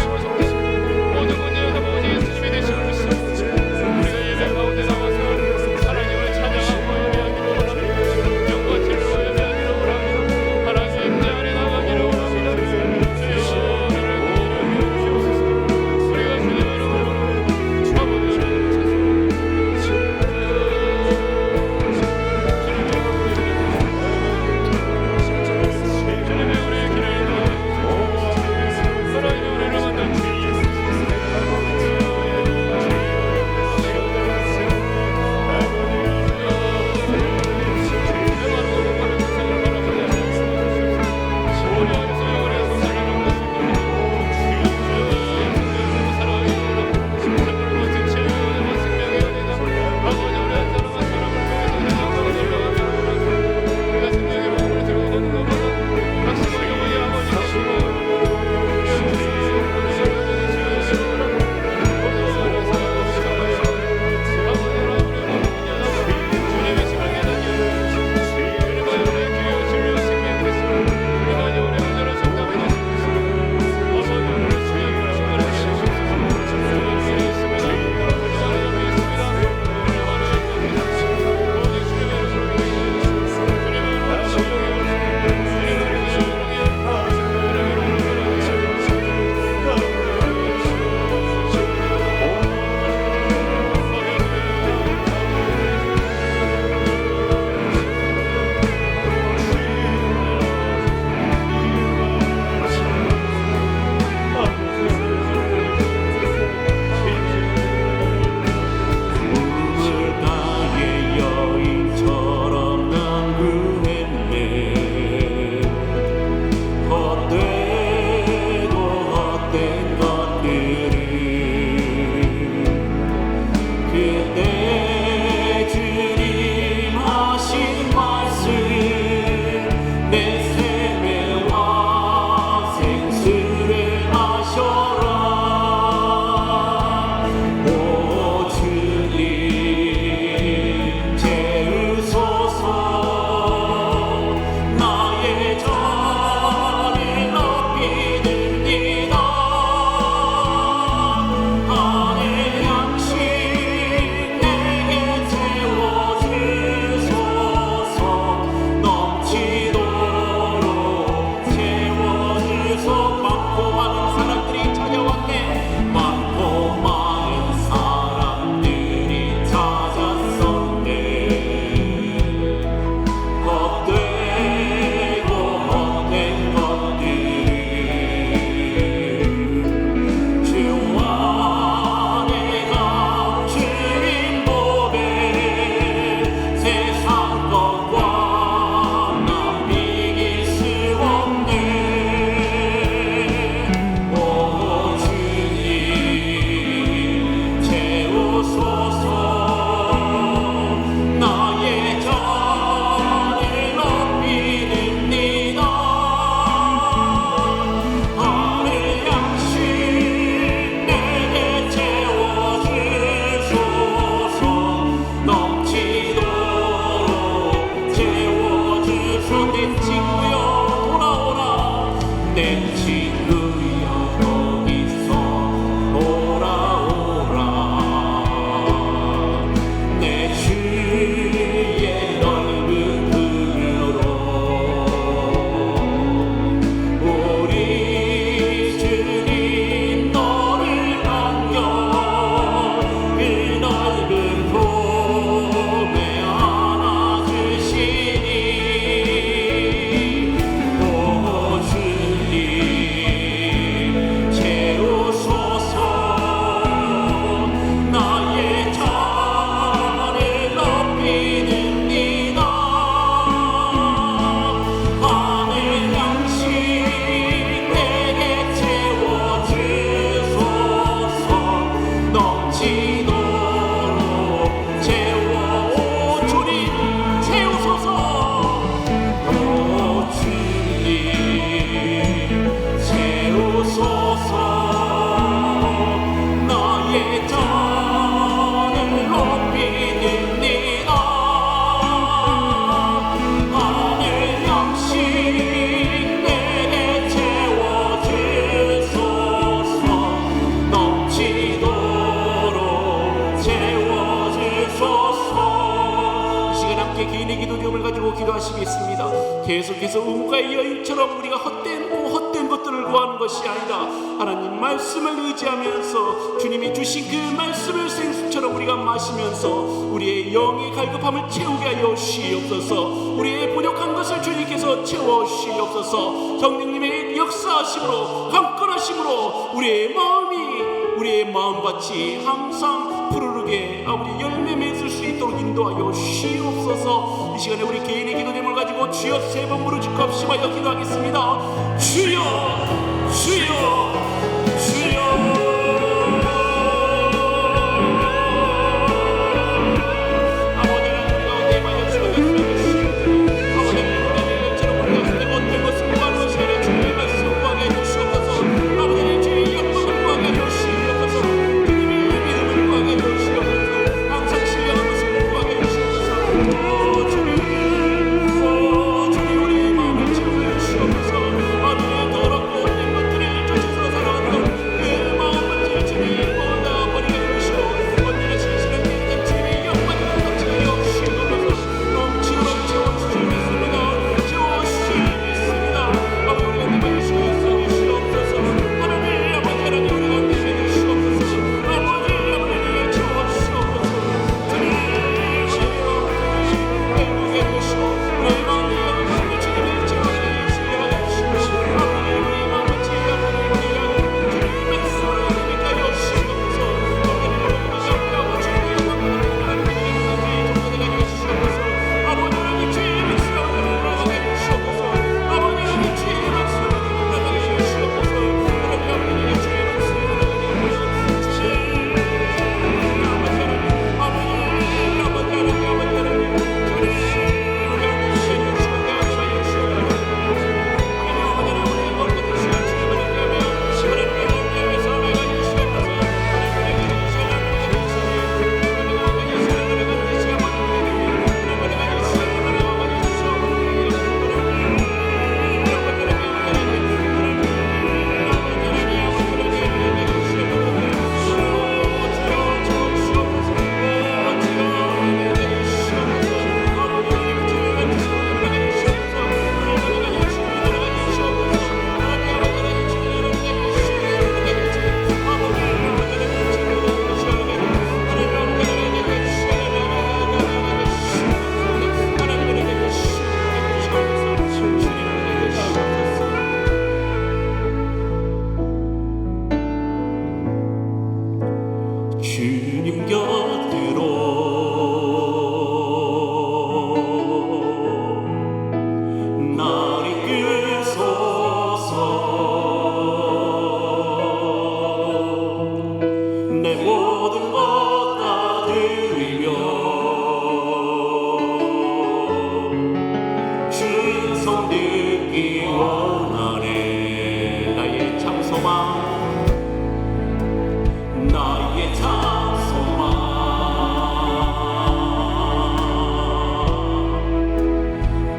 말씀하시겠습니다. 계속해서 음과의 여인처럼 우리가 헛된 것들을 구하는 것이 아니라 하나님 말씀을 의지하면서 주님이 주신 그 말씀을 생수처럼 우리가 마시면서 우리의 영의 갈급함을 채우게 하여 주시옵소서. 우리의 부족한 것을 주님께서 채워 주시옵소서. 성령님의 역사하심으로 강건하심으로 우리의 마음같이 항상 푸르르게 아버지 열매 맺을 수 있도록 인도하여 주시옵소서. 이 시간에 우리 개인의 기도 제목을 가지고 주여 세 번 부르짖고 합심하여 기도하겠습니다. 주여 주여 주여. 주님 곁으로 나를 이끄소서. 내 모든 것 다 드리며 충성 듣기 원하네. 나의 참 소망 나의 참 소망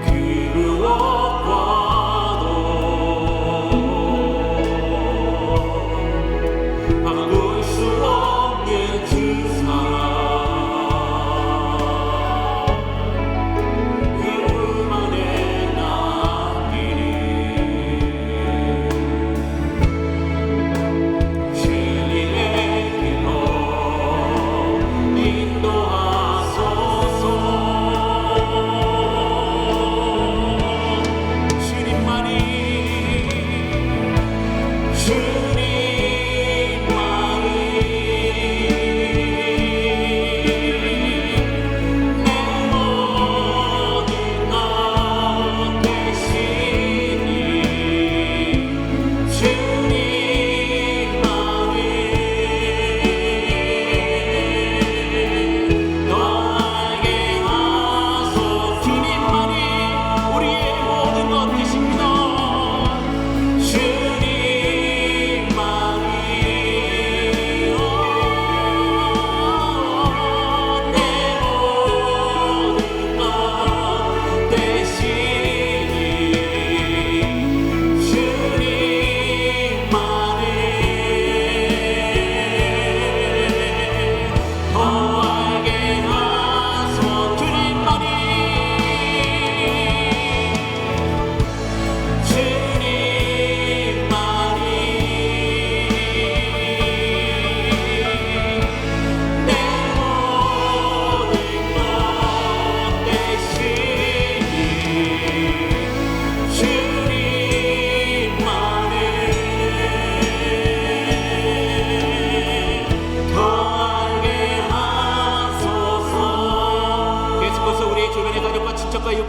그 무엇과도 바꿀 수 없는 그 사랑 그 안에 남기리.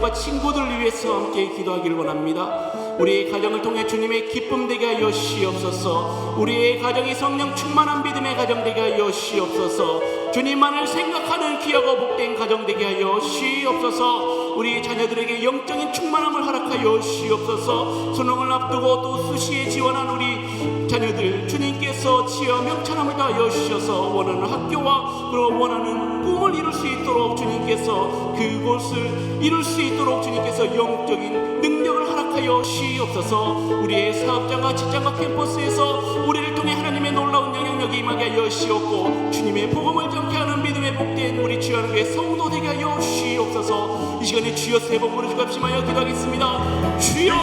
자녀들과 친구들을 위해서 함께 기도하기를 원합니다. 우리의 가정을 통해 주님의 기쁨 되게 하여 시옵소서. 우리의 가정이 성령 충만한 믿음의 가정 되게 하여 시옵소서. 주님만을 생각하는 귀하고 복된 가정 되게 하여 시옵소서. 우리 자녀들에게 영적인 충만함을 허락하여 시옵소서. 수능을 앞두고 또 수시에 지원한 우리 자녀들 주님께서 지어 명철함을 다하여 주셔서 원하는 학교와 그리고 원하는 꿈을 이룰 수 있도록 주님께서 그곳을 이룰 수 있도록 주님께서 영적인 능력을 허락하여 시옵소서. 우리의 사업장과 직장과 캠퍼스에서 우리를 통해 하나님의 놀라운 영향력이 임하게 하여 시옵고 주님의 복음을 전케 하는 믿음의 복된 우리 주여는 의 성도 되게 하여 시옵소서. 이 시간에 주여 세 번 부르시고 합심하여 기도하겠습니다. 주여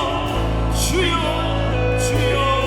주여 주여. 주여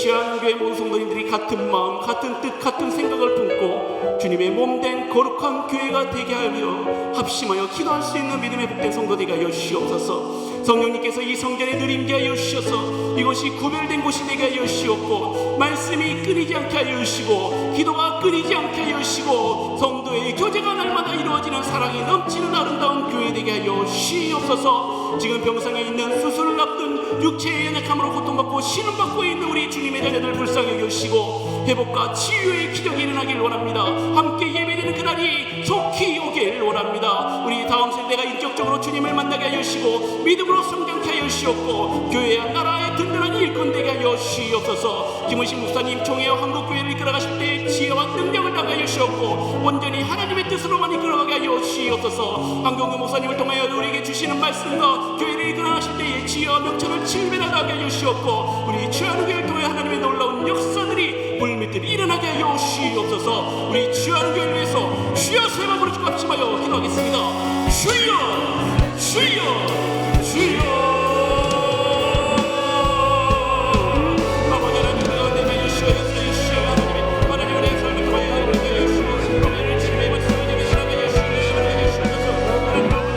취하는 교회 모든 성도님들이 같은 마음, 같은 뜻, 같은 생각을 품고 주님의 몸된 거룩한 교회가 되게 하여 합심하여 기도할 수 있는 믿음의 복된 성도 되게 하여 주시옵소서. 성령님께서 이 성전에 누림게 하여 주셔서 이곳이 구별된 곳이 되게 하여 주시옵고, 말씀이 끊이지 않게 하여 주시고, 기도가 끊이지 않게 하여 주시고, 성도의 교제가 날마다 이루어지는 사랑이 넘치는 아름다운 교회 되게 하여 주시옵소서. 지금 병상에 있는 수술을 앞둔 육체의 연약함으로 고통받고 신음받고 있는 우리 주님의 자녀들 불쌍히 여기시고 회복과 치유의 기적이 일어나길 원합니다. 함께 예배드리는 그날이 속히 오길 원합니다. 우리 다음 세대가 인격적으로 주님을 만나게 하여 주시고 믿음으로 성장케 하여 주시옵고, 교회와 나라의 든든한 일꾼 되게 하여 주시옵소서. 김은식 목사님 총회와 한국교회를 이끌어가실 때 지혜와 능력을 다하여 주시옵고 온전히 하나님의 뜻으로만 이끌어가게 하여 주시옵소서. 한경규 목사님을 통하여 우리에게 주시는 말씀과 교회를 이끌어가실 때의 지혜와 명철을 질매하게 하여 주시옵고, 우리 취하는 교회를 통해 하나님의 놀라운 역사들이 물밑들이 일어나게 하여 주시옵소서. 우리 취하는 교회를 위해서 주여 세 번 부르짖고 합심하여 기도하겠습니다. 주여 주여 주여. 아버지 하나님 가운데 내 주시여 주시여 하나님, 하나님 우리의 삶을 통하여 우리에게 주시옵소서. 우리를 주님의 말씀을 전해 살아가게 주시옵소서. 하나님 아버지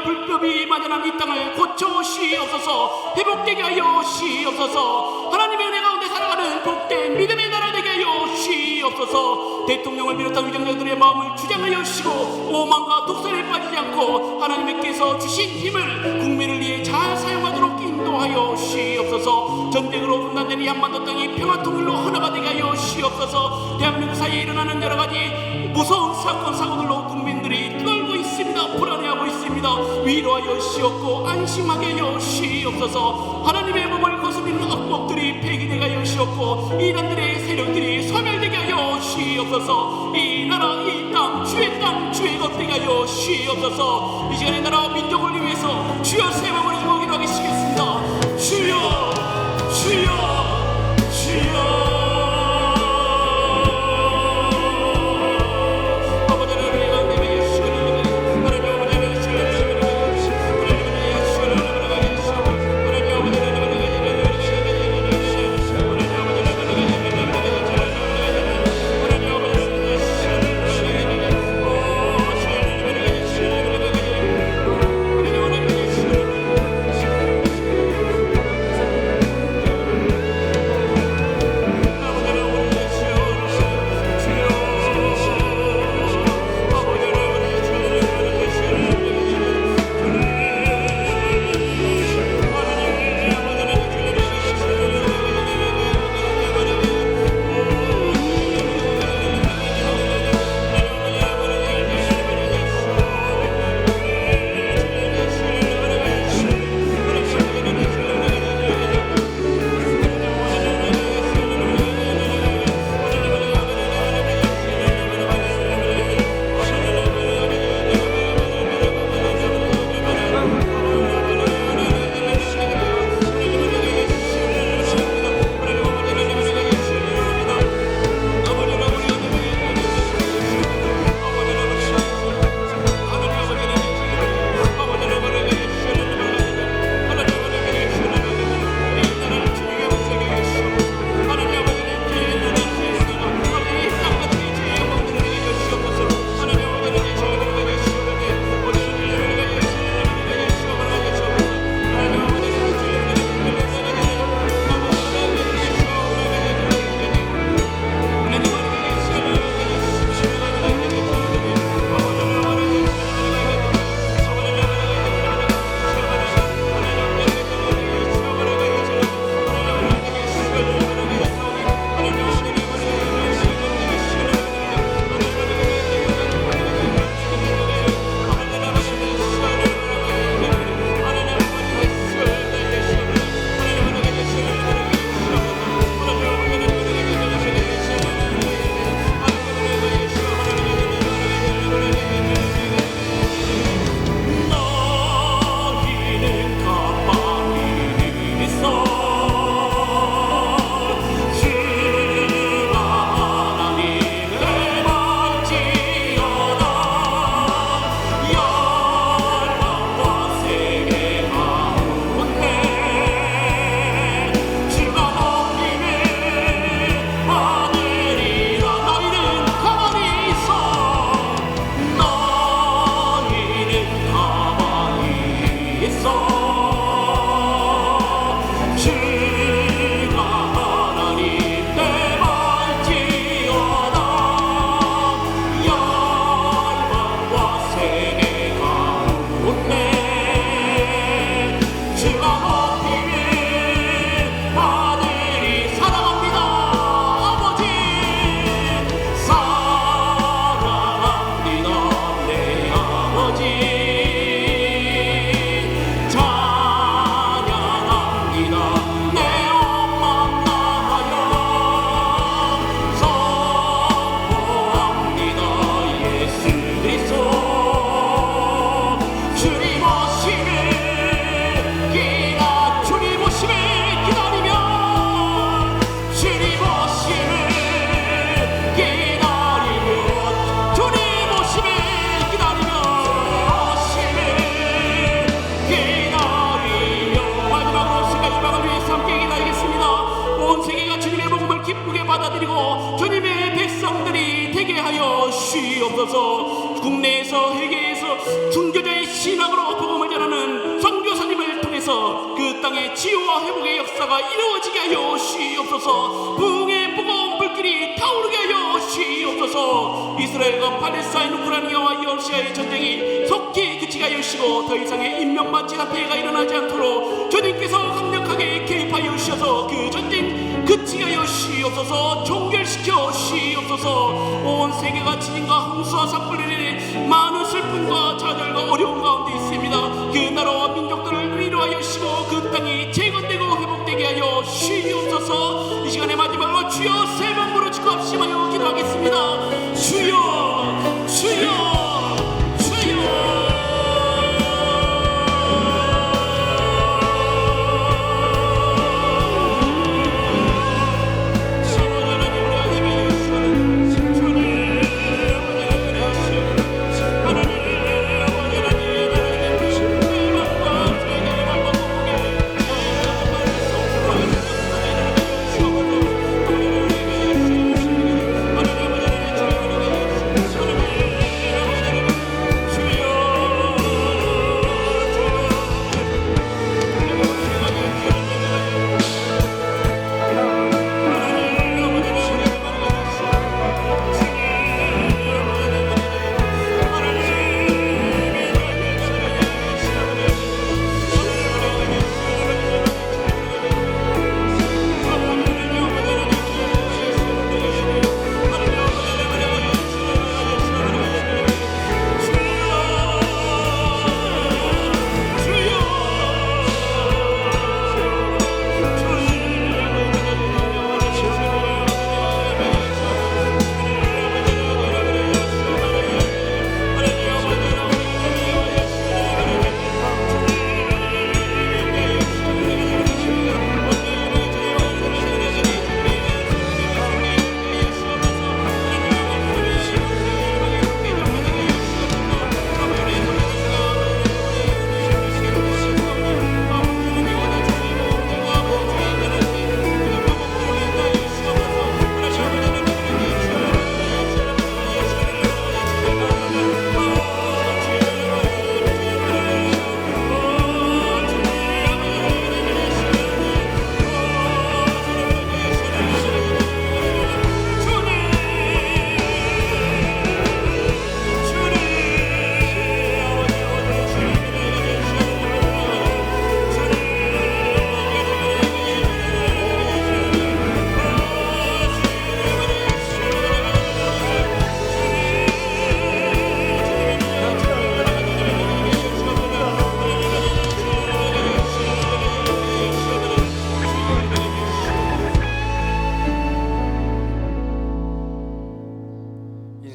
불법이 만연한 이 땅을 고쳐시옵소서. 회복되게 하여 시옵소서. 하나님의 은혜 가운데 살아가는 복된 믿음의 나라 되게 하여 시옵소서. 대통령을 비롯한 위정자들의 마음을 주장하여 주시고 오만과 독선에 빠지지 않고 하나님께서 주신 힘을 국민을 위해 잘 사용하도록 인도하여 시옵소서. 전쟁으로 분단된 이 한반도 땅이 평화 통일로 하나가 되게 하여 시옵소서. 대한민국 사이에 일어나는 여러 가지 무서운 사건 사고들로 국민들이 떨고 있습니다. 불안해하고 있습니다. 위로하여 시옵고 안심하게 하여 시옵소서. 하나님의 몸을 거스리는 악법들이 폐기되게 하여 시옵고 이단들의 세력들이 소멸되게 하여 시옵소서. 이 나라 이 땅 주의 것 되게 하여 시옵소서. 이 시간에 나라 민족을 위해서 주여 세 마음을 주고 기도하겠습니다. 주여 주여 주여. 주옵소서. 국내에서 회계에서 순교자의 신앙으로 복음을 땅에 치유와 회복의 역사가 이루어지게 하여 주시옵소서. 부흥의 무거운 불길이 타오르게 하여 주시옵소서. 이스라엘과 팔레스타인, 우크라이나와 러시아의 전쟁이 속히 그치게 하여 주시고 더 이상의 인명만치한 피해가 일어나지 않도록 주님께서 강력하게 개입하여 주셔서 그 전쟁 그치게 하여 주시옵소서. 종결시켜 주시옵소서. 온 세계가 지진과 홍수와 산불이 많은 슬픔과 좌절과 어려움 가운데 있습니다. 그 나라와 민족들을 위로하여 주시고 그 땅이 재건되고 회복되게 하여 주시옵소서. 이 시간에 마지막으로 주여 세 번 부르 축복하시며 기도하겠습니다. 주여 주여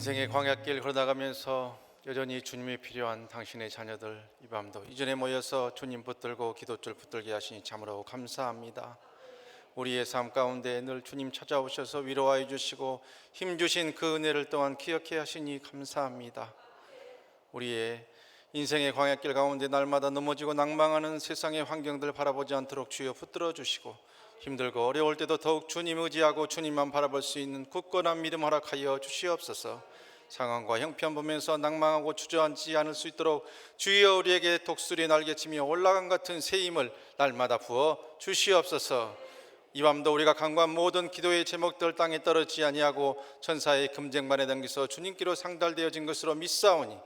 인생의 광야길 걸어나가면서 여전히 주님이 필요한 당신의 자녀들, 이 밤도 이전에 모여서 주님 붙들고 기도줄 붙들게 하시니 참으로 감사합니다. 우리의 삶 가운데 늘 주님 찾아오셔서 위로하여 주시고 힘 주신 그 은혜를 또한 기억해 하시니 감사합니다. 우리의 인생의 광야길 가운데 날마다 넘어지고 낭망하는 세상의 환경들 바라보지 않도록 주여 붙들어 주시고 힘들고 어려울 때도 더욱 주님 의지하고 주님만 바라볼 수 있는 굳건한 믿음 허락하여 주시옵소서. 상황과 형편 보면서 낭망하고 주저앉지 않을 수 있도록 주여 우리에게 독수리의 날개치며 올라간 같은 새 힘을 날마다 부어 주시옵소서. 이 밤도 우리가 간구한 모든 기도의 제목들 땅에 떨어지지 아니하고 천사의 금쟁반에 담겨서 주님께로 상달되어진 것으로 믿사오니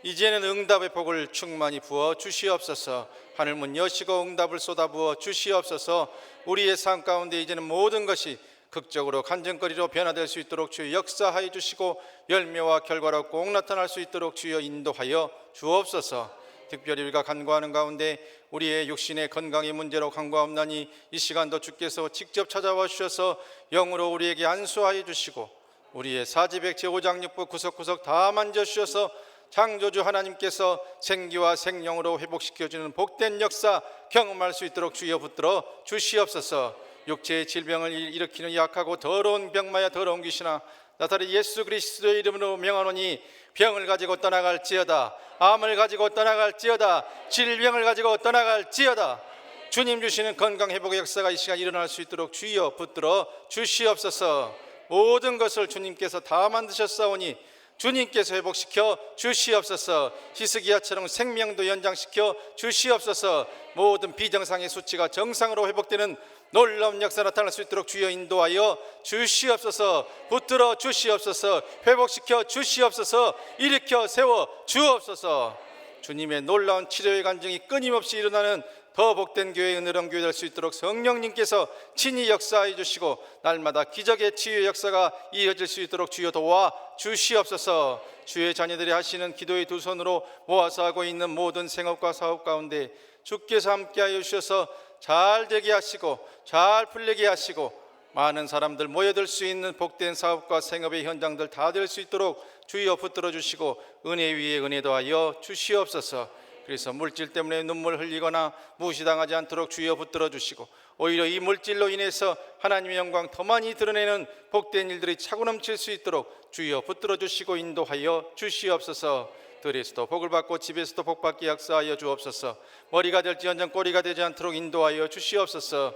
이제는 응답의 복을 충만히 부어 주시옵소서. 하늘문 여시고 응답을 쏟아부어 주시옵소서. 우리의 삶 가운데 이제는 모든 것이 극적으로 간증거리로 변화될 수 있도록 주여 역사하여 주시고 열매와 결과로 꼭 나타날 수 있도록 주여 인도하여 주옵소서. 특별히 우리가 간구하는 가운데 우리의 육신의 건강의 문제로 간구하옵나니 이 시간도 주께서 직접 찾아와 주셔서 영으로 우리에게 안수하여 주시고 우리의 사지백 제5장 6부 구석구석 다 만져주셔서 창조주 하나님께서 생기와 생명으로 회복시켜주는 복된 역사 경험할 수 있도록 주여 붙들어 주시옵소서. 육체의 질병을 일으키는 약하고 더러운 병마야 더러운 귀신아 나사렛 예수 그리스도의 이름으로 명하노니 병을 가지고 떠나갈지어다. 암을 가지고 떠나갈지어다. 질병을 가지고 떠나갈지어다. 주님 주시는 건강 회복의 역사가 이 시간 일어날 수 있도록 주여 붙들어 주시옵소서. 모든 것을 주님께서 다 만드셨사오니 주님께서 회복시켜 주시옵소서. 히스기야처럼 생명도 연장시켜 주시옵소서. 모든 비정상의 수치가 정상으로 회복되는 놀라운 역사 나타날 수 있도록 주여 인도하여 주시옵소서. 붙들어 주시옵소서. 회복시켜 주시옵소서. 일으켜 세워 주옵소서. 주님의 놀라운 치료의 간증이 끊임없이 일어나는 더 복된 교회, 은혜로운 교회 될 수 있도록 성령님께서 친히 역사해 주시고 날마다 기적의 치유의 역사가 이어질 수 있도록 주여 도와 주시옵소서. 주의 자녀들이 하시는 기도의 두 손으로 모아서 하고 있는 모든 생업과 사업 가운데 주께서 함께하여 주셔서 잘 되게 하시고 잘 풀리게 하시고 많은 사람들 모여들 수 있는 복된 사업과 생업의 현장들 다 될 수 있도록 주여 붙들어 주시고 은혜 위에 은혜 더하여 주시옵소서. 그래서 물질 때문에 눈물 흘리거나 무시당하지 않도록 주여 붙들어 주시고 오히려 이 물질로 인해서 하나님의 영광 더 많이 드러내는 복된 일들이 차고 넘칠 수 있도록 주여 붙들어 주시고 인도하여 주시옵소서. 들에서도 복을 받고 집에서도 복받게 역사하여 주옵소서. 머리가 될지언정 꼬리가 되지 않도록 인도하여 주시옵소서.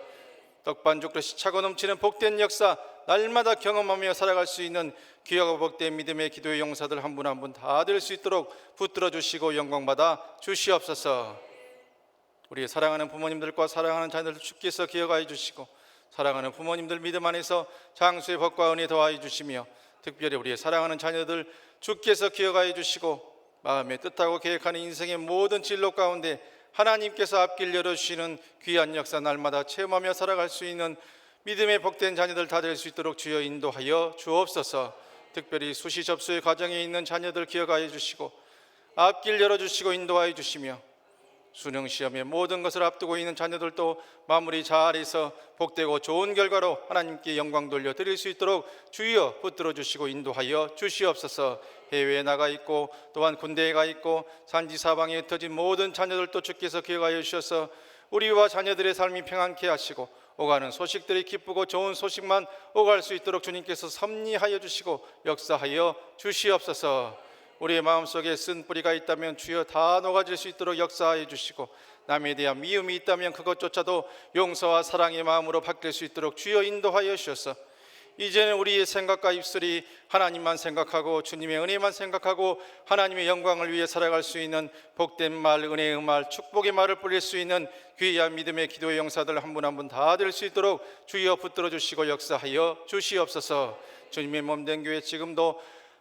떡반죽 그릇이 차고 넘치는 복된 역사 날마다 경험하며 살아갈 수 있는 귀하고 복된 믿음의 기도의 용사들 한 분 한 분 다 될 수 있도록 붙들어 주시고 영광받아 주시옵소서. 우리 사랑하는 부모님들과 사랑하는 자녀들 주께서 기억하여 주시고 사랑하는 부모님들 믿음 안에서 장수의 복과 은혜 더하여 주시며 특별히 우리의 사랑하는 자녀들 주께서 기억하여 주시고 마음에 뜻하고 계획하는 인생의 모든 진로 가운데 하나님께서 앞길 열어주시는 귀한 역사 날마다 체험하며 살아갈 수 있는 믿음의 복된 자녀들 다 될 수 있도록 주여 인도하여 주옵소서. 특별히 수시 접수의 과정에 있는 자녀들 기억하여 주시고 앞길 열어주시고 인도하여 주시며 수능 시험의 모든 것을 앞두고 있는 자녀들도 마무리 잘해서 복되고 좋은 결과로 하나님께 영광 돌려 드릴 수 있도록 주여 붙들어 주시고 인도하여 주시옵소서. 해외에 나가 있고 또한 군대에 가 있고 산지 사방에 흩어진 모든 자녀들도 주께서 기억하여 주셔서 우리와 자녀들의 삶이 평안케 하시고 오가는 소식들이 기쁘고 좋은 소식만 오갈 수 있도록 주님께서 섭리하여 주시고 역사하여 주시옵소서. 우리의 마음속에 쓴 뿌리가 있다면 주여 다 녹아질 수 있도록 역사하여 주시고 남에 대한 미움이 있다면 그것조차도 용서와 사랑의 마음으로 바뀔 수 있도록 주여 인도하여 주셔서 이제는 우리의 생각과 입술이 하나님만 생각하고 주님의 은혜만 생각하고 하나님의 영광을 위해 살아갈 수 있는 복된 말, 은혜의 말, 축복의 말을 뿌릴 수 있는 귀한 믿음의 기도의 용사들 한 분 한 분 다 될 수 있도록 주여 붙들어 주시고 역사하여 주시옵소서. 주님의 몸된 교회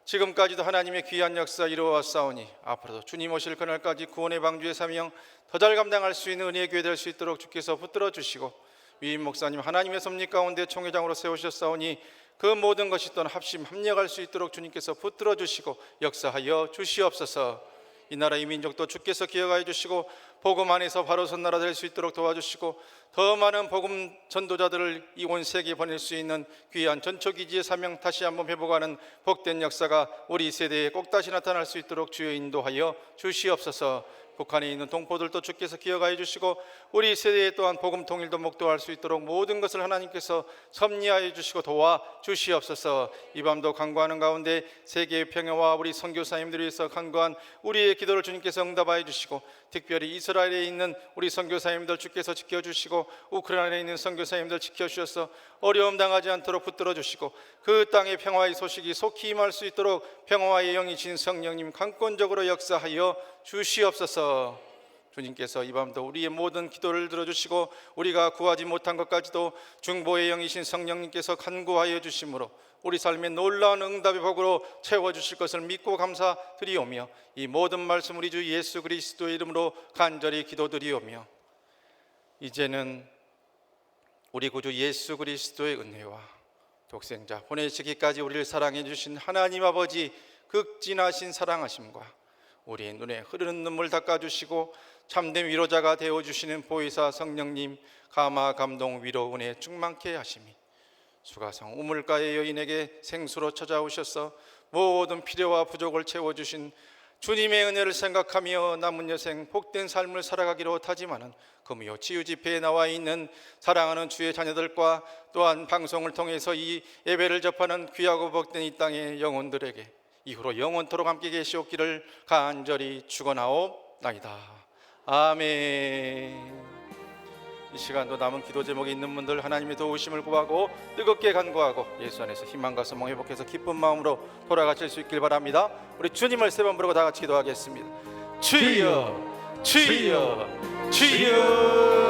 지금까지도 하나님의 귀한 역사 이루어왔사오니 앞으로도 주님 오실 그날까지 구원의 방주의 사명 더 잘 감당할 수 있는 은혜의 교회 될 수 있도록 주께서 붙들어 주시고 위임 목사님 하나님의 섭리 가운데 총회장으로 세우셨사오니 그 모든 것이 또한 합심 합력할 수 있도록 주님께서 붙들어 주시고 역사하여 주시옵소서. 이 나라 이 민족도 주께서 기억하여 주시고 복음 안에서 바로 선 나라 될 수 있도록 도와주시고 더 많은 복음 전도자들을 이 온 세계에 보낼 수 있는 귀한 전초기지의 사명 다시 한번 회복하는 복된 역사가 우리 세대에 꼭 다시 나타날 수 있도록 주여 인도하여 주시옵소서. 북한에 있는 동포들도 주께서 기억하여 주시고 우리 세대에 또한 복음 통일도 목도할 수 있도록 모든 것을 하나님께서 섭리하여 주시고 도와 주시옵소서. 이 밤도 간구하는 가운데 세계의 평화와 우리 선교사님들을 위해서 간구한 우리의 기도를 주님께서 응답하여 주시고 특별히 이스라엘에 있는 우리 선교사님들 주께서 지켜주시고 우크라이나에 있는 선교사님들 지켜주셔서 어려움 당하지 않도록 붙들어 주시고 그 땅의 평화의 소식이 속히 임할 수 있도록 평화의 영이신 성령님 강권적으로 역사하여 주시옵소서. 주님께서 이 밤도 우리의 모든 기도를 들어주시고 우리가 구하지 못한 것까지도 중보의 영이신 성령님께서 간구하여 주심으로 우리 삶의 놀라운 응답의 복으로 채워주실 것을 믿고 감사드리오며 이 모든 말씀 우리 주 예수 그리스도의 이름으로 간절히 기도드리오며 이제는 우리 구주 예수 그리스도의 은혜와 독생자 보내시기까지 우리를 사랑해 주신 하나님 아버지 극진하신 사랑하심과 우리의 눈에 흐르는 눈물 닦아주시고 참된 위로자가 되어주시는 보혜사 성령님 감화 감동 위로 은혜 충만케 하심이 수가성 우물가의 여인에게 생수로 찾아오셔서 모든 필요와 부족을 채워주신 주님의 은혜를 생각하며 남은 여생 복된 삶을 살아가기로 다짐하는 금요 치유 집회에 나와 있는 사랑하는 주의 자녀들과 또한 방송을 통해서 이 예배를 접하는 귀하고 복된 이 땅의 영혼들에게 이후로 영원토록 함께 계시옵기를 간절히 축원하옵나이다. 아멘. 이 시간도 남은 기도 제목이 있는 분들 하나님의 도우심을 구하고 뜨겁게 간구하고 예수 안에서 희망과 소망 회복해서 기쁜 마음으로 돌아가실 수 있길 바랍니다. 우리 주님을 세 번 부르고 다 같이 기도하겠습니다. 주여 주여 주여